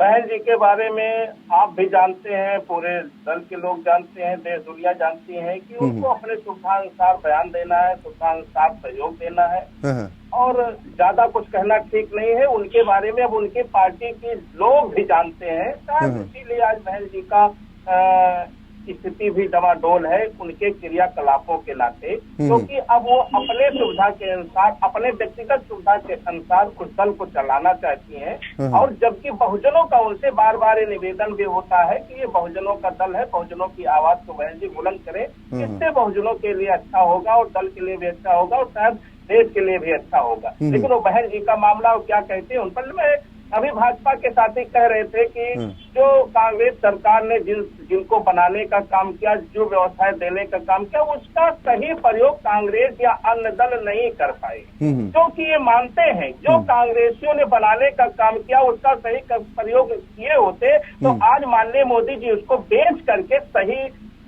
बहन जी के बारे में आप भी जानते हैं, पूरे दल के लोग जानते हैं, देश दुनिया जानती है कि उनको अपने सुविधानुसार बयान देना है, सुविधानुसार सहयोग देना है, और ज्यादा कुछ कहना ठीक नहीं है उनके बारे में। अब उनकी पार्टी के लोग भी जानते हैं, शायद इसीलिए आज बहन जी का स्थिति भी डमाडोल है उनके क्रियाकलापों के नाते, क्योंकि अब वो अपने सुविधा के अनुसार, अपने व्यक्तिगत सुविधा के अनुसार उस दल को चलाना चाहती हैं। और जबकि बहुजनों का उनसे बार बार ये निवेदन भी होता है कि ये बहुजनों का दल है, बहुजनों की आवाज को बहन जी बुलंद करें, इससे बहुजनों के लिए अच्छा होगा और दल के लिए भी अच्छा होगा और शायद देश के लिए भी अच्छा होगा। लेकिन वो बहन जी का मामला, वो क्या कहते हैं उन पर मैं अभी भाजपा के साथी कह रहे थे कि जो कांग्रेस सरकार ने जिनको बनाने का काम किया, जो व्यवस्थाएं देने का काम किया, उसका सही प्रयोग कांग्रेस या अन्य दल नहीं कर पाए, क्योंकि ये मानते हैं जो कांग्रेसियों ने बनाने का काम किया उसका सही प्रयोग किए होते तो आज माननीय मोदी जी उसको बेच करके सही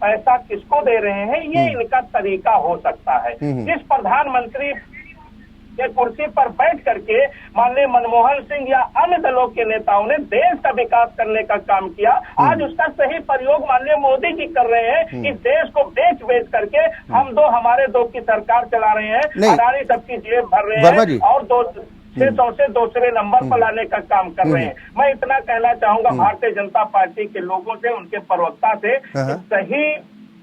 पैसा किसको दे रहे हैं, ये इनका तरीका हो सकता है। जिस प्रधानमंत्री के कुर्सी पर बैठ करके माननीय मनमोहन सिंह या अन्य दलों के नेताओं ने देश का विकास करने का काम किया, आज उसका सही प्रयोग माननीय मोदी जी कर रहे हैं। इस देश को बेच करके हमारे दो की सरकार चला रहे हैं, अदानी सबकी जेब भर रहे हैं और 600 से दूसरे नंबर पर लाने का काम कर रहे हैं। मैं इतना कहना चाहूंगा भारतीय जनता पार्टी के लोगों से, उनके प्रवक्ता से,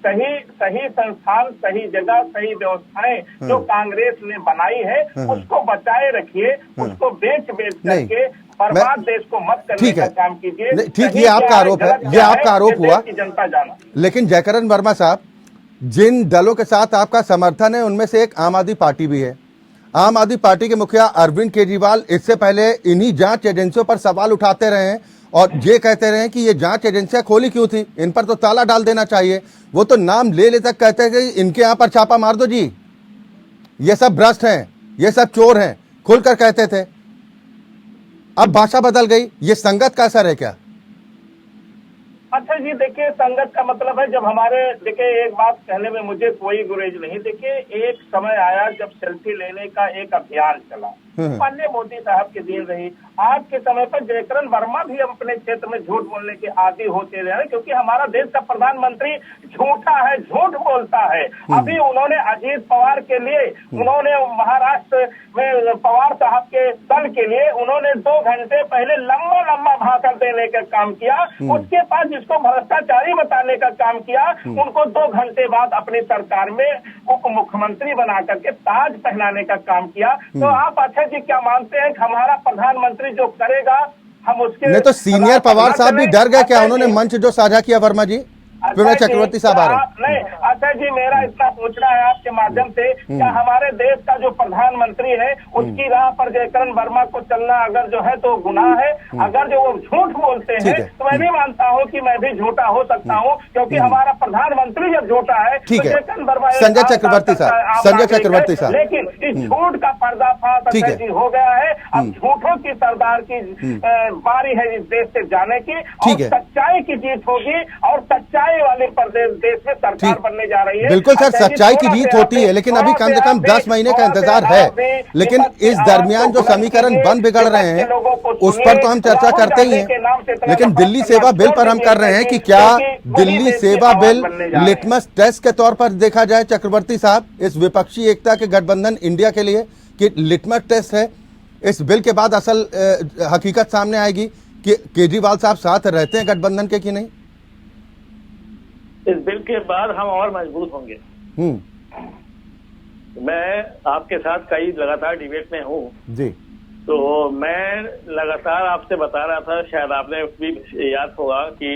सही संस्थान, सही जगह, सही व्यवस्थाएं जो कांग्रेस ने बनाई है उसको बचाए रखिए, उसको बेच करके बर्बाद देश को मत करने का काम कीजिए। ठीक, ये आपका आरोप है, ये आपका आरोप हुआ, जनता जाना। लेकिन जयकरण वर्मा साहब, जिन दलों के साथ आपका समर्थन है उनमें से एक आम आदमी पार्टी भी है। आम आदमी पार्टी के मुखिया अरविंद केजरीवाल इससे पहले इन्हीं जांच एजेंसियों पर सवाल उठाते रहे हैं और ये कहते रहे कि ये जांच एजेंसियां खोली क्यों थी, इन पर तो ताला डाल देना चाहिए। वो तो नाम ले तक कहते हैं कि इनके यहाँ पर छापा मार दो जी, ये सब भ्रष्ट हैं, ये सब चोर हैं, खुलकर कहते थे। अब भाषा बदल गई, ये संगत का असर है क्या? अच्छा जी, देखिए संगत का मतलब है जब देखिए एक बात कहने में मुझे कोई गुरेज नहीं। देखिए एक समय आया जब सेल्फी लेने का एक अभियान चला, माननीय मोदी साहब के दिन रही। आज के समय पर जयकरण वर्मा भी अपने क्षेत्र में झूठ बोलने के आदी होते रहे, क्योंकि हमारा देश का प्रधानमंत्री झूठा है, झूठ बोलता है। अभी उन्होंने अजीत पवार के लिए, उन्होंने महाराष्ट्र में पवार साहब के दल के लिए उन्होंने 2 घंटे पहले लंबा भाषण देने का काम किया। उसके बाद जिसको भ्रष्टाचारी बताने का काम किया, उनको 2 घंटे बाद अपनी सरकार में उप मुख्यमंत्री बना करके ताज पहनाने का काम किया। तो आप अच्छा जी क्या मानते हैं कि हमारा प्रधानमंत्री जो करेगा हम उसके नहीं तो सीनियर पवार साहब भी डर गए क्या? उन्होंने मंच जो साझा किया वर्मा जी, विनय चक्रवर्ती साहब आ रहे हैं। नहीं अच्छा जी, मेरा इतना पूछना है आपके माध्यम से, क्या हमारे देश का जो प्रधानमंत्री है उसकी राह पर जयकरण वर्मा को चलना अगर जो है तो गुनाह है? अगर जो वो झूठ बोलते हैं तो मैं भी मानता हूँ कि मैं भी झूठा हो सकता हूँ, क्योंकि हमारा प्रधानमंत्री जब झूठा है तो जयकरण वर्मा संजय चक्रवर्ती साहब, लेकिन इस झूठ का पर्दाफाश जी हो गया है। अब झूठों की सरदार की बारी है इस देश से जाने की, और सच्चाई की जीत होगी और सच्चाई वाले देश में सरकार बनने जा रही है। बिल्कुल सर, सच्चाई की जीत होती है, लेकिन अभी कम से कम 10 महीने का इंतजार है। लेकिन इस दरमियान जो समीकरण बन बिगड़ रहे हैं उस पर तो हम चर्चा करते ही हैं, लेकिन दिल्ली सेवा बिल पर हम कर रहे हैं कि क्या दिल्ली सेवा बिल लिटमस टेस्ट के तौर पर देखा जाए चक्रवर्ती साहब, इस विपक्षी एकता के गठबंधन इंडिया के लिए, कि लिटमस टेस्ट है? इस बिल के बाद असल हकीकत सामने आएगी कि केजरीवाल साहब साथ रहते हैं गठबंधन के कि नहीं। इस बिल के बाद हम और मजबूत होंगे। मैं आपके साथ कई लगातार डिबेट में हूँ जी, तो मैं लगातार आपसे बता रहा था, शायद आपने भी याद होगा कि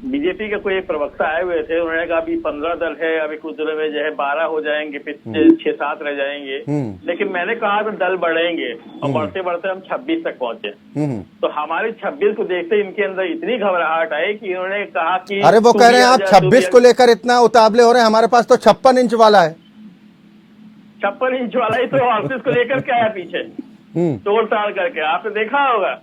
बीजेपी के कोई एक प्रवक्ता आए हुए थे, उन्होंने कहा अभी 15 दल है, अभी कुछ दिनों में जो है 12 हो जाएंगे, फिर 6-7 रह जाएंगे। लेकिन मैंने कहा तो दल बढ़ेंगे और बढ़ते बढ़ते हम 26 तक पहुंचे। तो हमारे 26 को देखते इनके अंदर इतनी घबराहट आई कि इन्होंने कहा कि अरे वो कह रहे हैं आप 26 को लेकर इतना उतावले हो रहे हैं, हमारे पास तो 56 इंच वाला है। 56 इंच वाला ही तो ऑफिस को लेकर क्या है पीछे तोड़ ताड़ करके, आपने देखा होगा।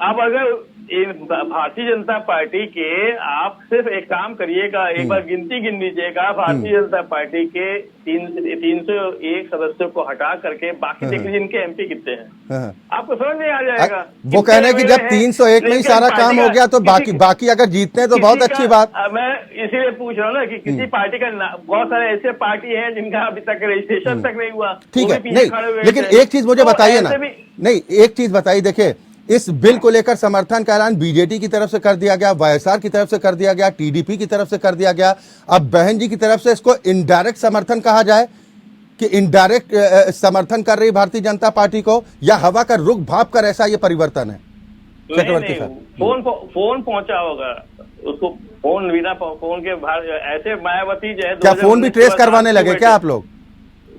आप अगर भारतीय जनता पार्टी के, आप सिर्फ एक काम करिएगा, एक बार गिनती गिन लीजिएगा भारतीय जनता पार्टी के 301 सदस्यों को हटा करके बाकी देख लीजिए इनके एमपी कितने हैं, आपको समझ नहीं आ जाएगा। वो कह रहे हैं कि जब 301 में ही सारा काम हो गया तो बाकी अगर जीतते हैं तो बहुत अच्छी बात। मैं इसीलिए पूछ रहा हूँ ना कि किसी पार्टी का, बहुत सारे ऐसे पार्टी हैं जिनका अभी तक रजिस्ट्रेशन तक नहीं हुआ। ठीक है, नहीं लेकिन एक चीज मुझे बताइए ना, नहीं एक चीज बताइए, देखिए इस बिल को लेकर समर्थन का ऐलान बीजेडी की तरफ से कर दिया गया, वाईएसआर की तरफ से कर दिया गया, टीडीपी की तरफ से कर दिया गया, अब बहन जी की तरफ से इसको इनडायरेक्ट समर्थन कहा जाए कि इनडायरेक्ट समर्थन कर रही भारतीय जनता पार्टी को, या हवा का रुख भाप कर ऐसा ये परिवर्तन है? चक्रवर्ती साहब, फोन पहुंचा होगा उसको, फोन बिना फोन के ऐसे मायावती जो है, क्या फोन भी ट्रेस करवाने लगे क्या आप लोग?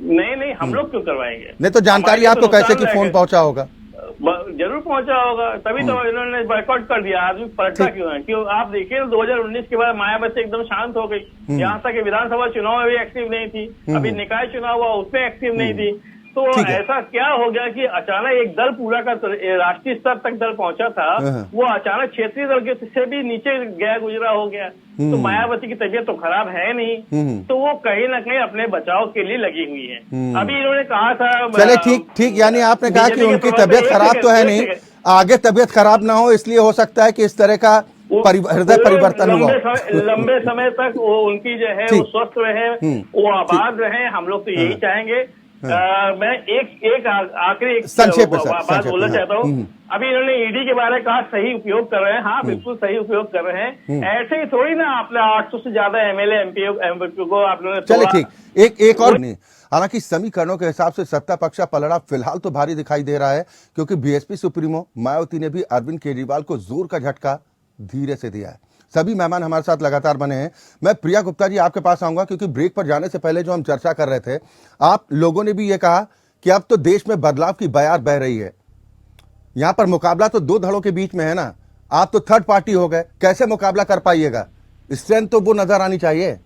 नहीं हम लोग क्यों करवाएंगे? नहीं तो जानकारी आपको कैसे कि फोन पहुंचा होगा? जरूर पहुंचा होगा, तभी तो इन्होंने बॉयकॉट कर दिया। आदमी पलटता क्यों है? क्यों आप देखिए 2019 के बाद मायावती एकदम शांत हो गई। यहाँ तक कि विधानसभा चुनाव में भी एक्टिव नहीं थी, अभी निकाय चुनाव हुआ उसमें एक्टिव नहीं थी। तो ऐसा क्या हो गया कि अचानक एक दल पूरा का राष्ट्रीय स्तर तक दल पहुंचा था, वो अचानक क्षेत्रीय दल के से भी नीचे गया गुजरा हो गया। तो मायावती की तबीयत तो खराब है नहीं, तो वो कहीं ना कहीं अपने बचाव के लिए लगी हुई है। अभी इन्होंने कहा था, चले ठीक, यानी आपने कहा कि उनकी तबीयत खराब तो है नहीं, आगे तबीयत खराब ना हो इसलिए हो सकता है कि इस तरह का हृदय परिवर्तन हुआ। लंबे समय तक वो उनकी जो है वो स्वस्थ रहे, वो आबाद रहे, हम लोग तो यही चाहेंगे। मैं एक आखिरी संक्षेप में बात बोलना चाहता हूँ। अभी इन्होंने ईडी के बारे में कहा सही उपयोग कर रहे हैं, हाँ बिल्कुल सही उपयोग कर रहे हैं। ऐसे ही थोड़ी ना आपने 800 से ज्यादा एमएलए एमपी को आप लोगों ने। चलिए ठीक, एक और नहीं, हालांकि समीकरणों के हिसाब से सत्ता पक्ष का पलड़ा फिलहाल तो भारी दिखाई दे रहा है, क्योंकि बीएसपी सुप्रीमो मायावती ने भी अरविंद केजरीवाल को जोर का झटका धीरे से दिया है। सभी मेहमान हमारे साथ लगातार बने हैं। मैं प्रिया गुप्ता जी आपके पास आऊंगा, क्योंकि ब्रेक पर जाने से पहले जो हम चर्चा कर रहे थे, आप लोगों ने भी ये कहा कि अब तो देश में बदलाव की बयार बह रही है। यहां पर मुकाबला तो दो धड़ों के बीच में है ना, आप तो थर्ड पार्टी हो गए, कैसे मुकाबला कर पाइएगा? स्ट्रेंथ तो वो नजर आनी चाहिए।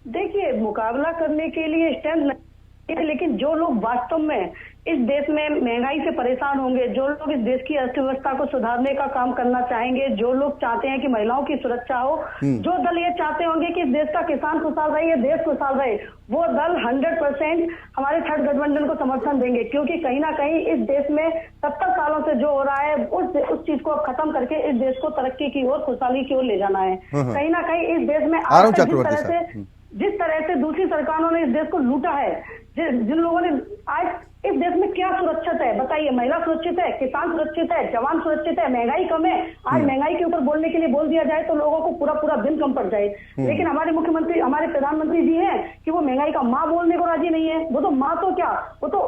देखिए, मुकाबला करने के लिए स्ट्रेंथ नहीं, लेकिन जो लोग वास्तव में इस देश में महंगाई से परेशान होंगे, जो लोग इस देश की अर्थव्यवस्था को सुधारने का काम करना चाहेंगे, जो लोग चाहते हैं कि महिलाओं की सुरक्षा हो, जो दल ये चाहते होंगे कि इस देश का किसान खुशहाल रहे, ये देश खुशहाल रहे, वो दल 100% हमारे थर्ड गठबंधन को समर्थन देंगे। क्योंकि कहीं ना कहीं इस देश में 70 सालों से जो हो रहा है उस चीज को खत्म करके इस देश को तरक्की की ओर, खुशहाली की ओर ले जाना है। कहीं ना कहीं इस देश में जिस तरह से दूसरी सरकारों ने इस देश को लूटा है, जिन लोगों ने आज इस देश में क्या सुरक्षित है बताइए? महिला सुरक्षित है, किसान सुरक्षित है, जवान सुरक्षित है, महंगाई कम है। आज महंगाई के ऊपर बोलने के लिए बोल दिया जाए तो लोगों को पूरा दिन कम पड़ जाए। लेकिन हमारे मुख्यमंत्री, हमारे प्रधानमंत्री जी हैं कि वो महंगाई का माँ बोलने को राजी नहीं है। वो तो माँ तो क्या, वो तो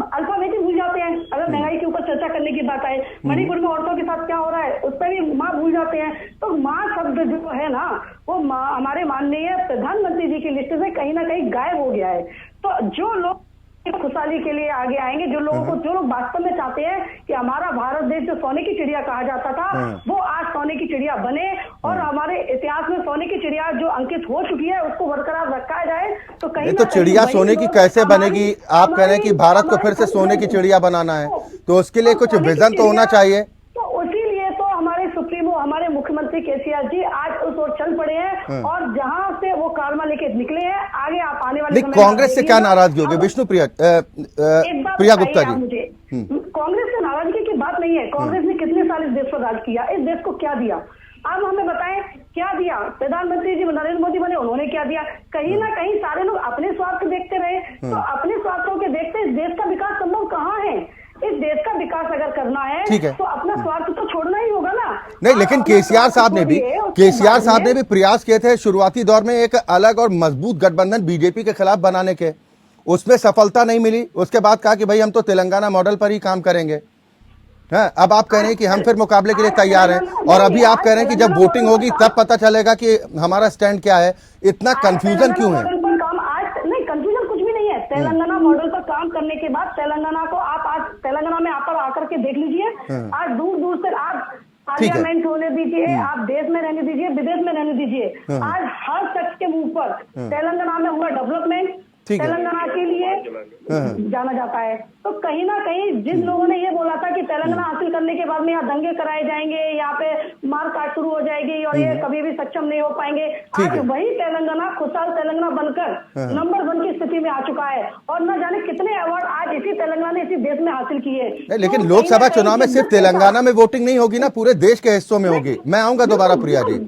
अल्फाबेट ही भूल जाते हैं अगर महंगाई के ऊपर चर्चा करने की बात आए। मणिपुर में औरतों के साथ क्या हो रहा है उस पर भी माँ भूल जाते हैं। तो माँ शब्द जो है ना, वो हमारे माननीय प्रधानमंत्री जी की लिस्ट से कहीं ना कहीं गायब हो गया है। तो जो लोग खुशहाली के लिए आगे आएंगे, जो लोग वास्तव में चाहते हैं कि हमारा भारत देश जो सोने की चिड़िया कहा जाता था, वो आज सोने की चिड़िया बने और हमारे इतिहास में सोने की चिड़िया जो अंकित हो चुकी है उसको बरकरार रखा जाए। तो कहीं तो चिड़िया सोने की कैसे बनेगी? आप कह रहे हैं कि भारत को फिर से सोने की चिड़िया बनाना है, तो उसके लिए कुछ विजन तो होना चाहिए। सुप्रीमो हमारे मुख्यमंत्री केसीआर जी आज उस ओर चल पड़े हैं और जहां से वो कारमा लेके निकले हैं, आगे आप आने वाले समय कांग्रेस से क्या नाराजगी होगी? विष्णुप्रिया गुप्ता जी, मुझे कांग्रेस से नाराजगी की बात नहीं है। कांग्रेस ने कितने साल इस देश पर राज किया, इस देश को क्या दिया? आप हमें बताएं क्या दिया? प्रधानमंत्री जी नरेंद्र मोदी बने, उन्होंने क्या दिया? कहीं ना कहीं सारे लोग अपने स्वार्थ देखते रहे। तो अपने स्वार्थों के देखते इस देश का विकास संभव कहाँ है? इस देश का विकास अगर करना है तो अपना स्वार्थ तो छोड़ना ही होगा ना। नहीं, लेकिन केसीआर साहब ने भी प्रयास किए थे शुरुआती दौर में एक अलग और मजबूत गठबंधन बीजेपी के खिलाफ बनाने के, उसमें सफलता नहीं मिली। उसके बाद कहा कि भाई हम तो तेलंगाना मॉडल पर ही काम करेंगे। अब आप कह रहे हैं कि हम फिर मुकाबले के लिए तैयार हैं, और अभी आप कह रहे हैं कि जब वोटिंग होगी तब पता चलेगा कि हमारा स्टैंड क्या है। इतना कंफ्यूजन क्यों है? तेलंगाना मॉडल पर काम करने के बाद तेलंगाना को आप आज तेलंगाना में आप आकर के देख लीजिए। आज दूर दूर से आप पार्लियामेंट होने दीजिए, आप देश में रहने दीजिए, विदेश में रहने दीजिए, आज हर शख्स के मुंह पर तेलंगाना में हुआ डेवलपमेंट तेलंगाना के लिए जाना जाता है। तो कहीं ना कहीं जिन लोगों ने ये बोला था कि तेलंगाना हासिल करने के बाद में यहाँ दंगे कराए जाएंगे, यहाँ पे मारकाट शुरू हो जाएगी और ये कभी भी सक्षम नहीं हो पाएंगे, आज वही तेलंगाना खुशहाल तेलंगाना बनकर नंबर 1 की स्थिति में आ चुका है। और न जाने कितने अवार्ड आज इसी तेलंगाना ने इसी देश में हासिल किए। लेकिन लोकसभा चुनाव में सिर्फ तेलंगाना में वोटिंग नहीं होगी ना, पूरे देश के हिस्सों में होगी। मैं आऊंगा दोबारा प्रिया जी,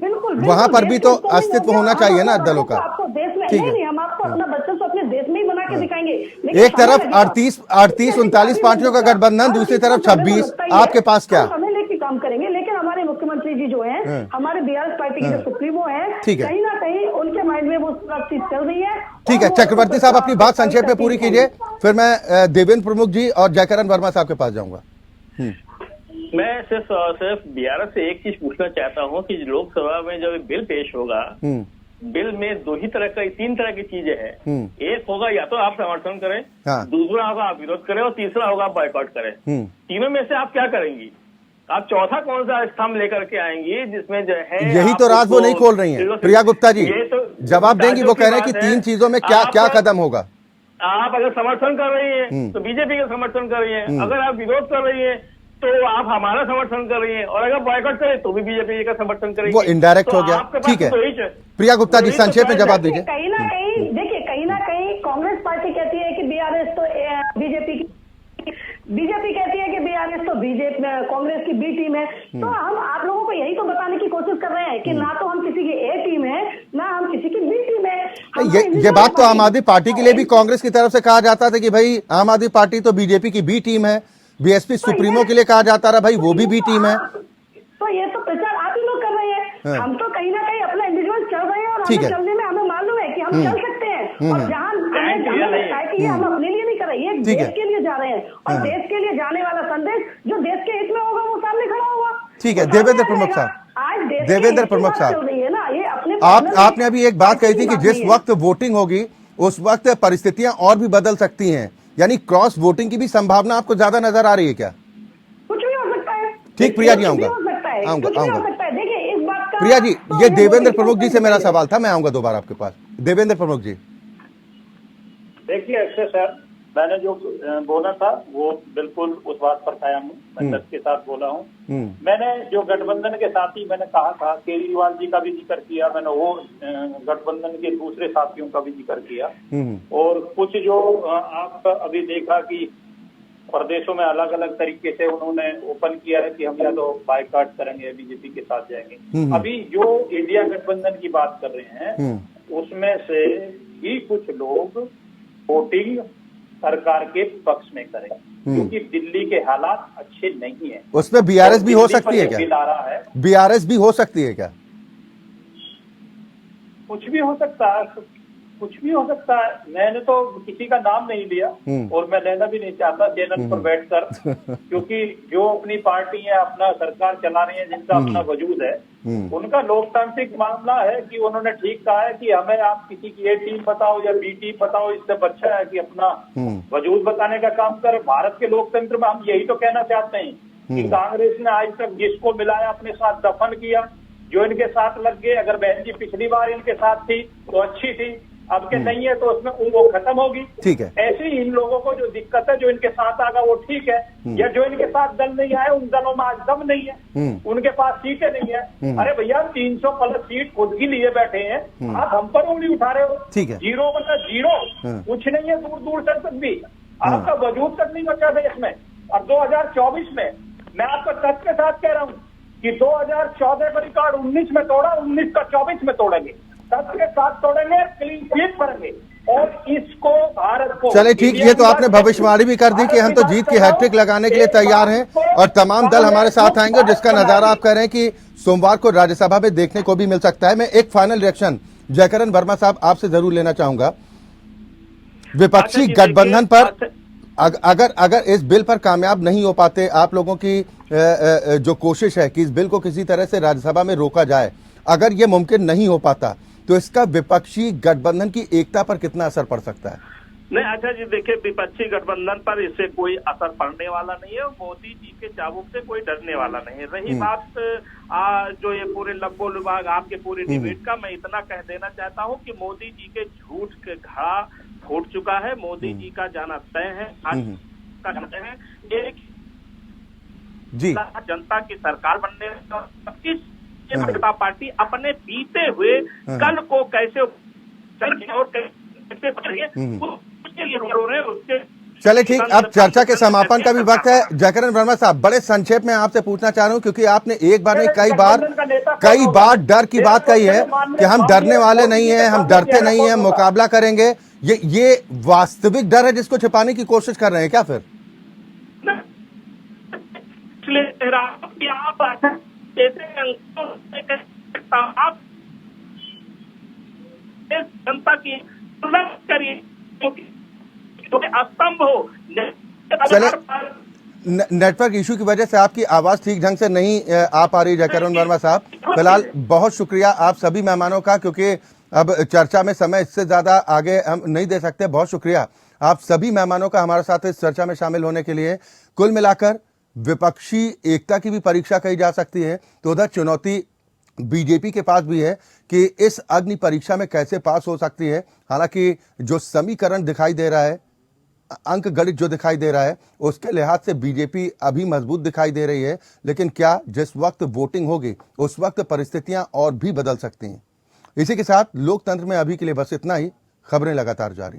वहां पर भी तो अस्तित्व होना चाहिए ना दलों का। आपको देश में नहीं, हम आपको अपना बच्चों को अपने देश में ही बना के दिखाएंगे। एक तरफ 38-39 पार्टियों का गठबंधन, दूसरी तरफ 26, आपके पास क्या? हमें लेके काम करेंगे। लेकिन हमारे मुख्यमंत्री जी जो हैं, हमारे बीआरएस पार्टी के जो सुप्रीमो हैं, कहीं ना कहीं उनके माइंड में वो चीज चल रही है। ठीक है, चक्रवर्ती साहब अपनी बात संक्षेप में पूरी कीजिए, फिर मैं देवेंद्र प्रमुख जी और जयकरण वर्मा साहब के पास जाऊंगा। मैं सिर्फ बीआरएस से एक चीज पूछना चाहता हूँ कि लोकसभा में जब बिल पेश होगा बिल में तीन तरह की चीजें हैं। एक होगा या तो आप समर्थन करें, हाँ। दूसरा होगा आप विरोध करें और तीसरा होगा आप बॉयकॉट करें। तीनों में से आप क्या करेंगी? आप चौथा कौन सा स्तंभ लेकर के आएंगी जिसमें जो है यही तो राज वो नहीं खोल रही हैं। प्रिया गुप्ता जी जवाब देंगी, वो कह रहे हैं कि 3 चीजों में क्या क्या कदम होगा। आप अगर समर्थन कर रही हैं तो बीजेपी का समर्थन कर रही हैं, अगर आप विरोध कर रही हैं तो आप हमारा समर्थन कर रही हैं, और अगर बॉयकॉट करें तो भी बीजेपी का समर्थन करेंगे। वो इनडायरेक्ट हो गया। ठीक है, प्रिया गुप्ता जी संक्षेप में जवाब दीजिए। कहीं ना कहीं देखिए, कहीं ना कहीं कांग्रेस पार्टी कहती है कि बीआरएस तो बीजेपी कहती है कि बीआरएस तो बीजेपी कांग्रेस की बी टीम है। तो हम आप लोगों को यही तो बताने की कोशिश कर रहे हैं कि ना तो हम किसी की ए टीम है, ना हम किसी की बी टीम है। ये बात तो आम आदमी पार्टी के लिए भी कांग्रेस की तरफ से कहा जाता था कि भाई आम आदमी पार्टी तो बीजेपी की बी टीम है। बीएसपी सुप्रीमो के लिए कहा जाता रहा भाई वो भी बी टीम है। तो ये तो प्रचार आप ही लोग कर रहे हैं। हम तो कहीं ना कहीं अपना इंडिविजुअल चल रहे हैं, और हमें चलने में हमें मालूम है कि हम चल सकते हैं। और जहाँ हम अपने लिए नहीं कर रहे, ये देश के लिए जा रहे हैं, और देश के लिए जाने वाला संदेश जो देश के हित में होगा वो सामने खड़ा होगा। ठीक है, देवेंद्र प्रमुख साहब, आज देवेंद्र प्रमुख साहब, ये अपने आपने अभी एक बात कही थी कि जिस वक्त वोटिंग होगी उस वक्त परिस्थितियां और भी बदल सकती हैं, यानी क्रॉस वोटिंग की भी संभावना आपको ज्यादा नजर आ रही है क्या? कुछ भी हो सकता है। ठीक, प्रिया जी आऊंगा। देखिए इस बात का प्रिया जी, ये देवेंद्र प्रमुख जी से मेरा सवाल था, मैं आऊंगा दोबारा आपके पास। देवेंद्र प्रमुख जी देखिए अक्षय सर, मैंने जो बोला था वो बिल्कुल उस बात पर कायम हूँ, मैं सच के साथ बोला हूँ। मैंने जो गठबंधन के साथी मैंने कहा था, केजरीवाल जी का भी जिक्र किया मैंने, वो गठबंधन के दूसरे साथियों का भी जिक्र किया। और कुछ जो आप अभी देखा कि प्रदेशों में अलग अलग तरीके से उन्होंने ओपन किया है कि हम या तो बायकॉट करेंगे, बीजेपी के साथ जाएंगे। अभी जो इंडिया गठबंधन की बात कर रहे हैं उसमें से ही कुछ लोग वोटिंग सरकार के पक्ष में करें, क्योंकि दिल्ली के हालात अच्छे नहीं है। उसमें बीआरएस भी हो सकती है क्या? बिल आ रहा है, बीआरएस भी हो सकती है क्या? कुछ भी हो सकता है, कुछ भी हो सकता है। मैंने तो किसी का नाम नहीं लिया और मैं लेना भी नहीं चाहता चैनल पर बैठकर, क्योंकि जो अपनी पार्टी है, अपना सरकार चला रही है, जिनका अपना वजूद है, उनका लोकतांत्रिक मामला है कि उन्होंने ठीक कहा है कि हमें आप किसी की ए टीम बताओ या बी टीम बताओ, इससे अच्छा है कि अपना वजूद बताने का काम करें। भारत के लोकतंत्र में हम यही तो कहना चाहते हैं कि कांग्रेस ने आज तक जिसको मिलाया अपने साथ दफन किया, जो इनके साथ लग गए। अगर बहन जी पिछली बार इनके साथ थी तो अच्छी थी, अब के नहीं है तो उसमें वो खत्म होगी। ठीक है, ऐसे ही इन लोगों को जो दिक्कत है, जो इनके साथ आगा वो ठीक है, या जो इनके साथ दल नहीं आए उन दलों में आज दम नहीं है, उनके पास सीटें नहीं है। अरे भैया 300 प्लस सीट खुद की लिए बैठे हैं, आप हम पर उंगली उठा रहे हो। ठीक है, जीरो मतलब जीरो, कुछ नहीं है दूर दूर तक भी, आपका वजूद तक नहीं बचा देश में। और 2024 में मैं आपको सच के साथ कह रहा हूँ कि 2014 का रिकॉर्ड 19 में तोड़ा, 19 का 24 में तोड़ेंगे, सच के साथ तोड़ेंगे, क्लीन स्वीप करेंगे और इसको भारत को। चले ठीक, ये तो आपने भविष्यवाणी भी कर दी कि हम तो जीत की हैट्रिक लगाने के लिए तैयार हैं और तमाम दल हमारे साथ आएंगे, जिसका नजारा आप कह रहे हैं कि सोमवार को राज्यसभा में देखने को भी मिल सकता है। मैं एक फाइनल रिएक्शन जयकरण वर्मा साहब आपसे जरूर लेना चाहूंगा। विपक्षी गठबंधन पर अगर इस बिल पर कामयाब नहीं हो पाते, आप लोगों की जो कोशिश है कि इस बिल को किसी तरह से राज्यसभा में रोका जाए, अगर ये मुमकिन नहीं हो पाता तो इसका विपक्षी गठबंधन की एकता पर कितना असर पड़ सकता है? नहीं अच्छा जी, देखिए विपक्षी गठबंधन पर इससे कोई असर पड़ने वाला नहीं है, मोदी जी के चाबुक से कोई डरने वाला नहीं है। रही बात जो ये पूरे लब्बो लुबाग आपके पूरे डिबेट का, मैं इतना कह देना चाहता हूँ कि मोदी जी के झूठ के घड़ा फूट चुका है, मोदी जी का जाना तय है। आज का जानते हैं एक जी जनता की सरकार बनने जनता पार्टी अपने बीते हुए कल को कैसे और कैसे उसके लिए रो रहे हैं उसके। चले ठीक, अब चर्चा के समापन का भी वक्त है। जयकरण वर्मा साहब, बड़े संक्षेप में आपसे पूछना चाह रहा हूं, क्योंकि आपने एक बार नहीं कई बार डर की बात कही है कि हम डरने वाले नहीं हैं, हम डरते नहीं हैं, मुकाबला करेंगे। ये वास्तविक डर है जिसको छिपाने की कोशिश कर रहे हैं क्या? फिर आप जनता की करिए स्तंभ हो। चले, नेटवर्क इशू की वजह से आपकी आवाज ठीक ढंग से नहीं आ पा रही जयकरण वर्मा साहब। फिलहाल बहुत शुक्रिया आप सभी मेहमानों का, क्योंकि अब चर्चा में समय इससे ज्यादा आगे हम नहीं दे सकते। बहुत शुक्रिया आप सभी मेहमानों का हमारे साथ इस चर्चा में शामिल होने के लिए। कुल मिलाकर विपक्षी एकता की भी परीक्षा कही जा सकती है, तो उधर चुनौती बीजेपी के पास भी है कि इस अग्नि परीक्षा में कैसे पास हो सकती है। हालांकि जो समीकरण दिखाई दे रहा है, अंक गणित जो दिखाई दे रहा है, उसके लिहाज से बीजेपी अभी मजबूत दिखाई दे रही है, लेकिन क्या जिस वक्त वोटिंग होगी उस वक्त परिस्थितियां और भी बदल सकती हैं। इसी के साथ लोकतंत्र में अभी के लिए बस इतना ही। खबरें लगातार जारी।